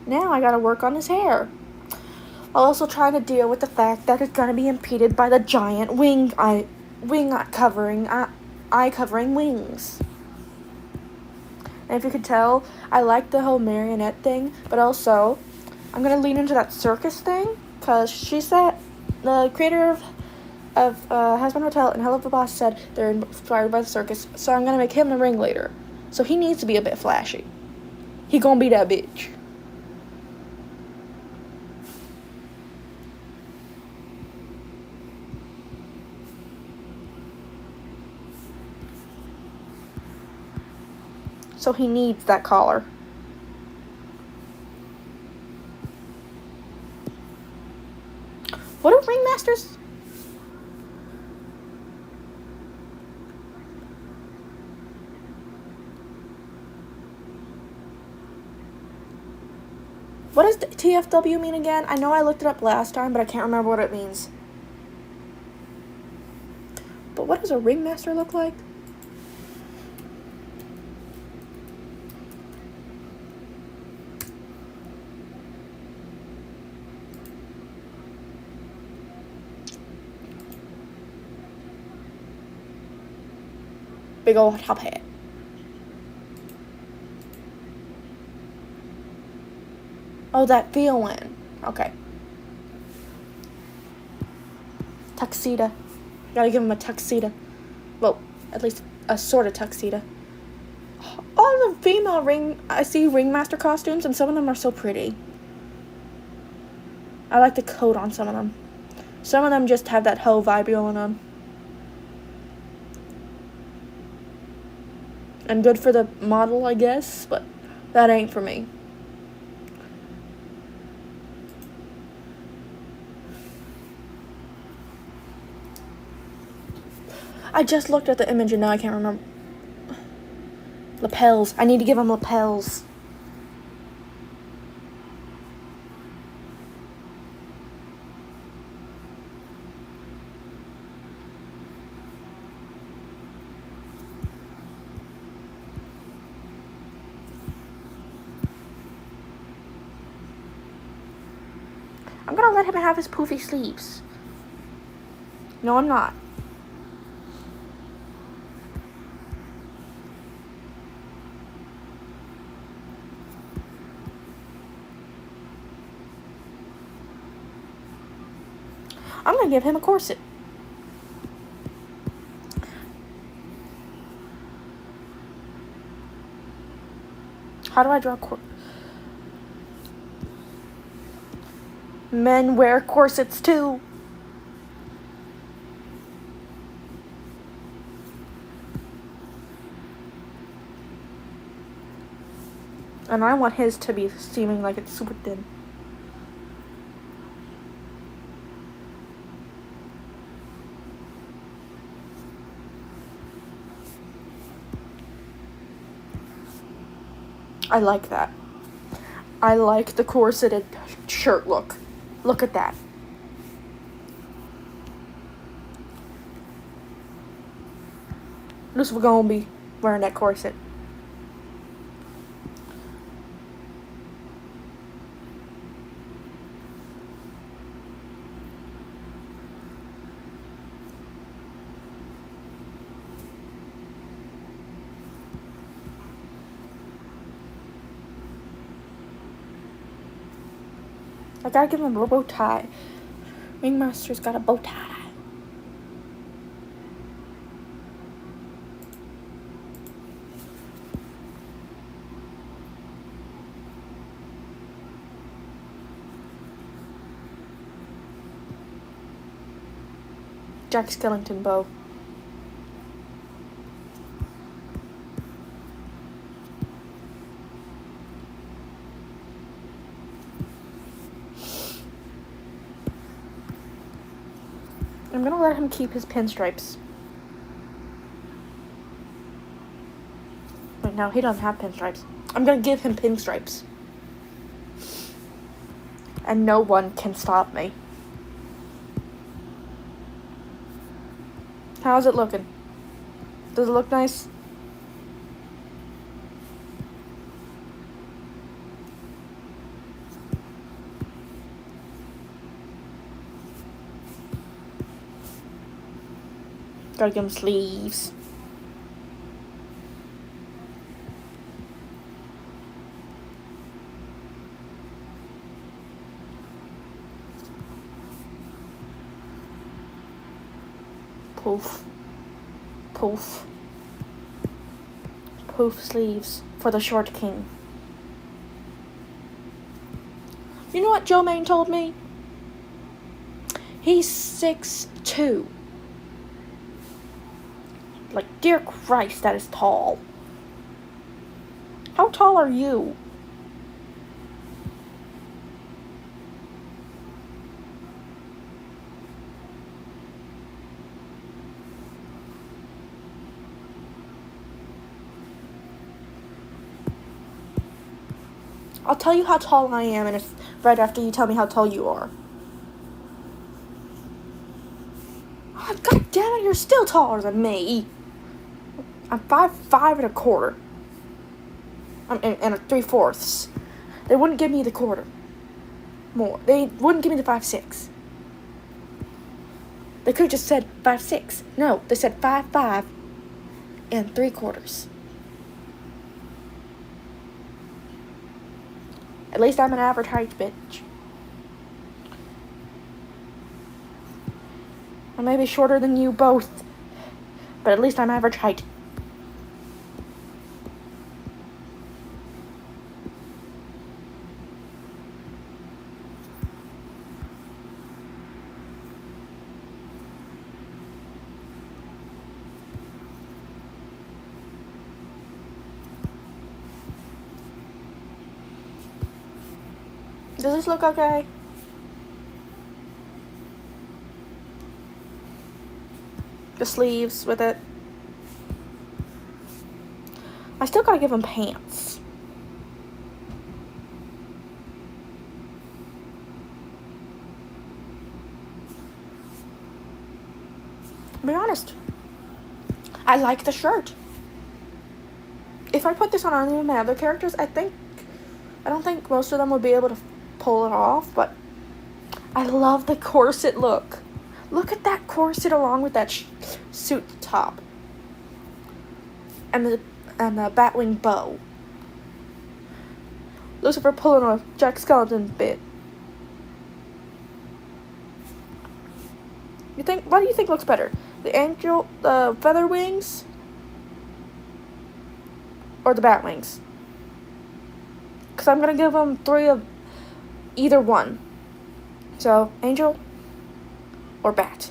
Now I gotta work on his hair. While also trying to deal with the fact that it's gonna be impeded by the giant eye covering wings. And if you could tell, I like the whole marionette thing, but also I'm gonna lean into that circus thing, cause she said, the creator of Hazbin Hotel and Hell of a Boss said they're inspired by the circus, so I'm gonna make him the ringleader. So he needs to be a bit flashy. He gonna be that bitch. So he needs that collar. What do ringmasters? What does TFW mean again? I know I looked it up last time, but I can't remember what it means. But what does a ringmaster look like? Big old top hat. Oh, that feeling. Okay. Tuxedo. Gotta give him a tuxedo. Well, at least a sort of tuxedo. All the female ringmaster costumes, and some of them are so pretty. I like the coat on some of them. Some of them just have that hoe vibe going on. And good for the model, I guess, but that ain't for me. I just looked at the image and now I can't remember. Lapels. I need to give him lapels. I'm gonna let him have his poofy sleeves. No, I'm not. I'm gonna give him a corset. How do I draw Men wear corsets too. And I want his to be seeming like it's super thin. I like that. I like the corseted shirt look. Look at that. This we're gonna be wearing that corset. I gotta give him a bow tie. Ringmaster's got a bow tie. Jack Skellington bow. I'm gonna let him keep his pinstripes. Wait, no, he doesn't have pinstripes. I'm gonna give him pinstripes. And no one can stop me. How's it looking? Does it look nice? Gotta give him sleeves. Poof. Poof. Poof sleeves for the short king. You know what Joe Main told me? He's 6'2". Like, dear Christ, that is tall. How tall are you? I'll tell you how tall I am, and if right after you tell me how tall you are. Oh, God damn it, you're still taller than me. I'm 5'5 1/4. And 3/4. They wouldn't give me the quarter. More. They wouldn't give me the 5'6". They could have just said 5'6". No, they said 5'5 3/4. At least I'm an average height, bitch. I may be shorter than you both, but at least I'm average height. Does this look okay? The sleeves with it. I still gotta give him pants. To be honest, I like the shirt. If I put this on any of my other characters, I don't think most of them would be able to pull it off, but I love the corset look. Look at that corset along with that suit top. And the Batwing bow. Lucifer pulling a Jack Skellington bit. What do you think looks better? The feather wings, or the bat wings? Because I'm gonna give him 3 of either one. So, angel or bat.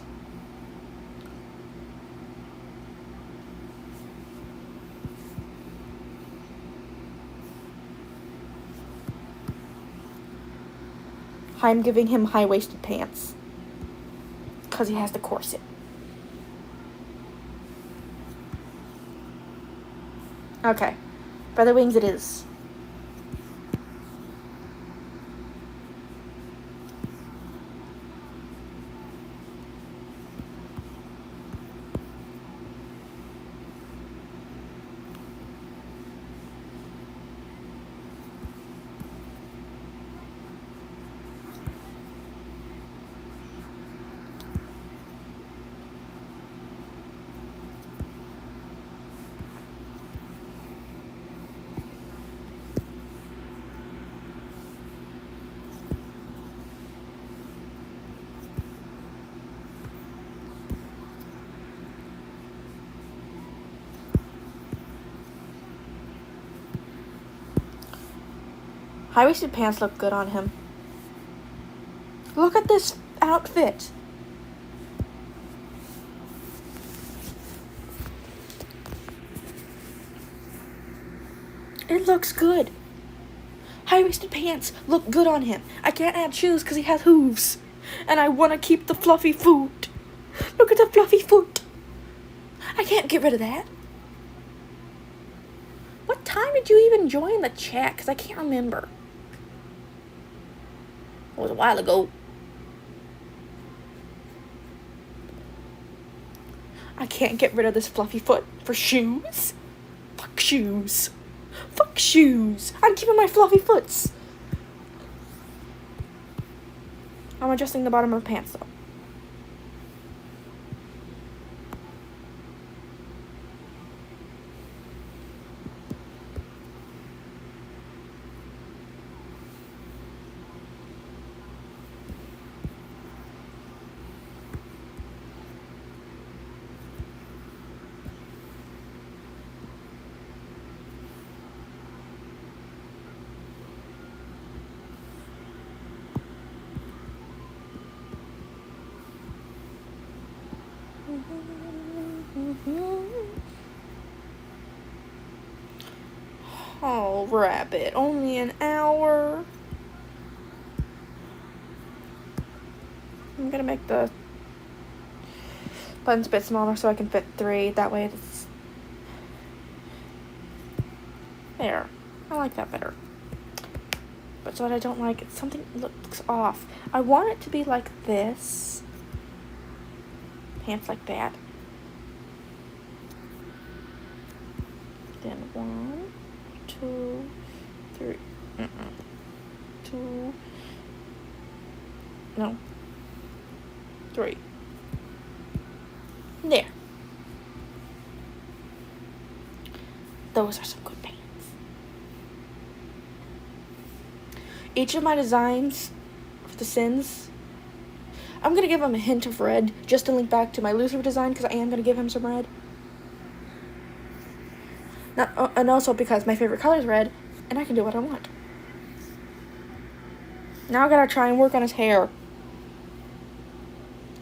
I'm giving him high-waisted pants. Because he has the corset. Okay. Feather wings it is. High-waisted pants look good on him. Look at this outfit. It looks good. High-waisted pants look good on him. I can't add shoes because he has hooves. And I want to keep the fluffy foot. Look at the fluffy foot. I can't get rid of that. What time did you even join the chat? Because I can't remember. It was a while ago. I can't get rid of this fluffy foot for shoes. Fuck shoes. Fuck shoes. I'm keeping my fluffy foots. I'm adjusting the bottom of the pants though. Oh, rabbit, only an hour. I'm gonna make the buttons a bit smaller so I can fit 3. That way it's there. I like that better. But so what I don't like, something looks off. I want it to be like this. Pants like that. Then 1, 2, 3. 2. No. 3. There. Those are some good pants. Each of my designs for the Sins, I'm going to give him a hint of red just to link back to my Lucifer design because I am going to give him some red. And also because my favorite color is red and I can do what I want. Now I gotta try and work on his hair.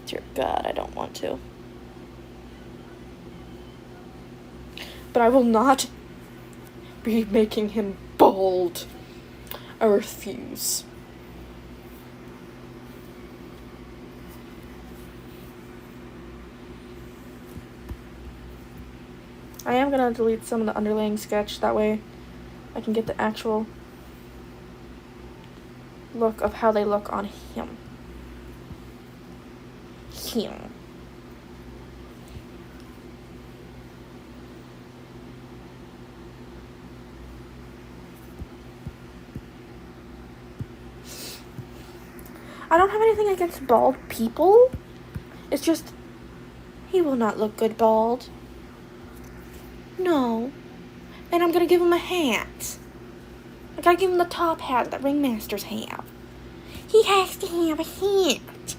Dear God, I don't want to. But I will not be making him bald. I refuse. I am gonna delete some of the underlaying sketch, that way I can get the actual look of how they look on him. I don't have anything against bald people. It's just, he will not look good bald. No. And I'm gonna give him a hat. I gotta give him the top hat that ringmasters have. He has to have a hat.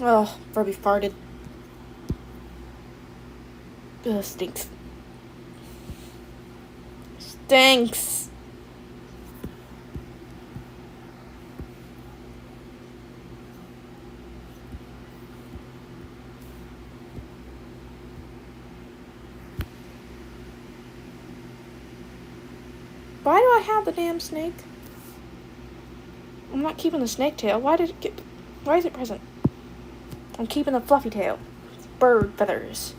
Oh, Furby farted. Ugh, stinks. Stinks. Why do I have the damn snake? I'm not keeping the snake tail. Why is it present? I'm keeping the fluffy tail. It's bird feathers.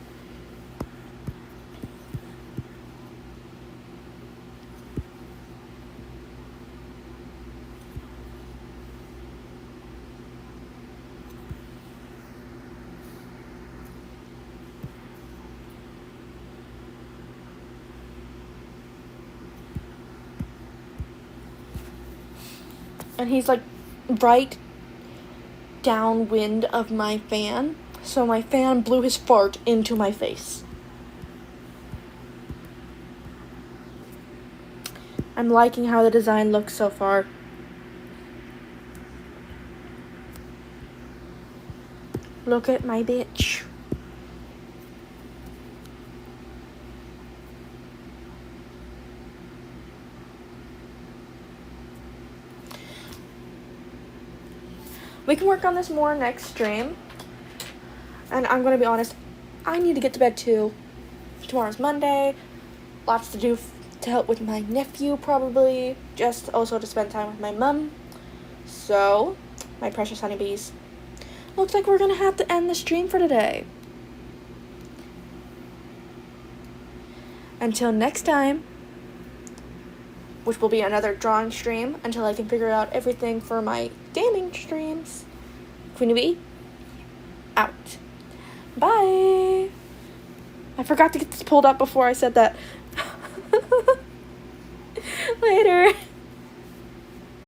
And he's like right downwind of my fan, so my fan blew his fart into my face. I'm liking how the design looks so far. Look at my bitch. We can work on this more next stream. And I'm gonna be honest, I need to get to bed too. Tomorrow's Monday. Lots to do to help with my nephew, probably. Just also to spend time with my mom. So, my precious honeybees. Looks like we're gonna have to end the stream for today. Until next time, which will be another drawing stream until I can figure out everything for my gaming streams. Queenie Bee, out. Bye. I forgot to get this pulled up before I said that. Later.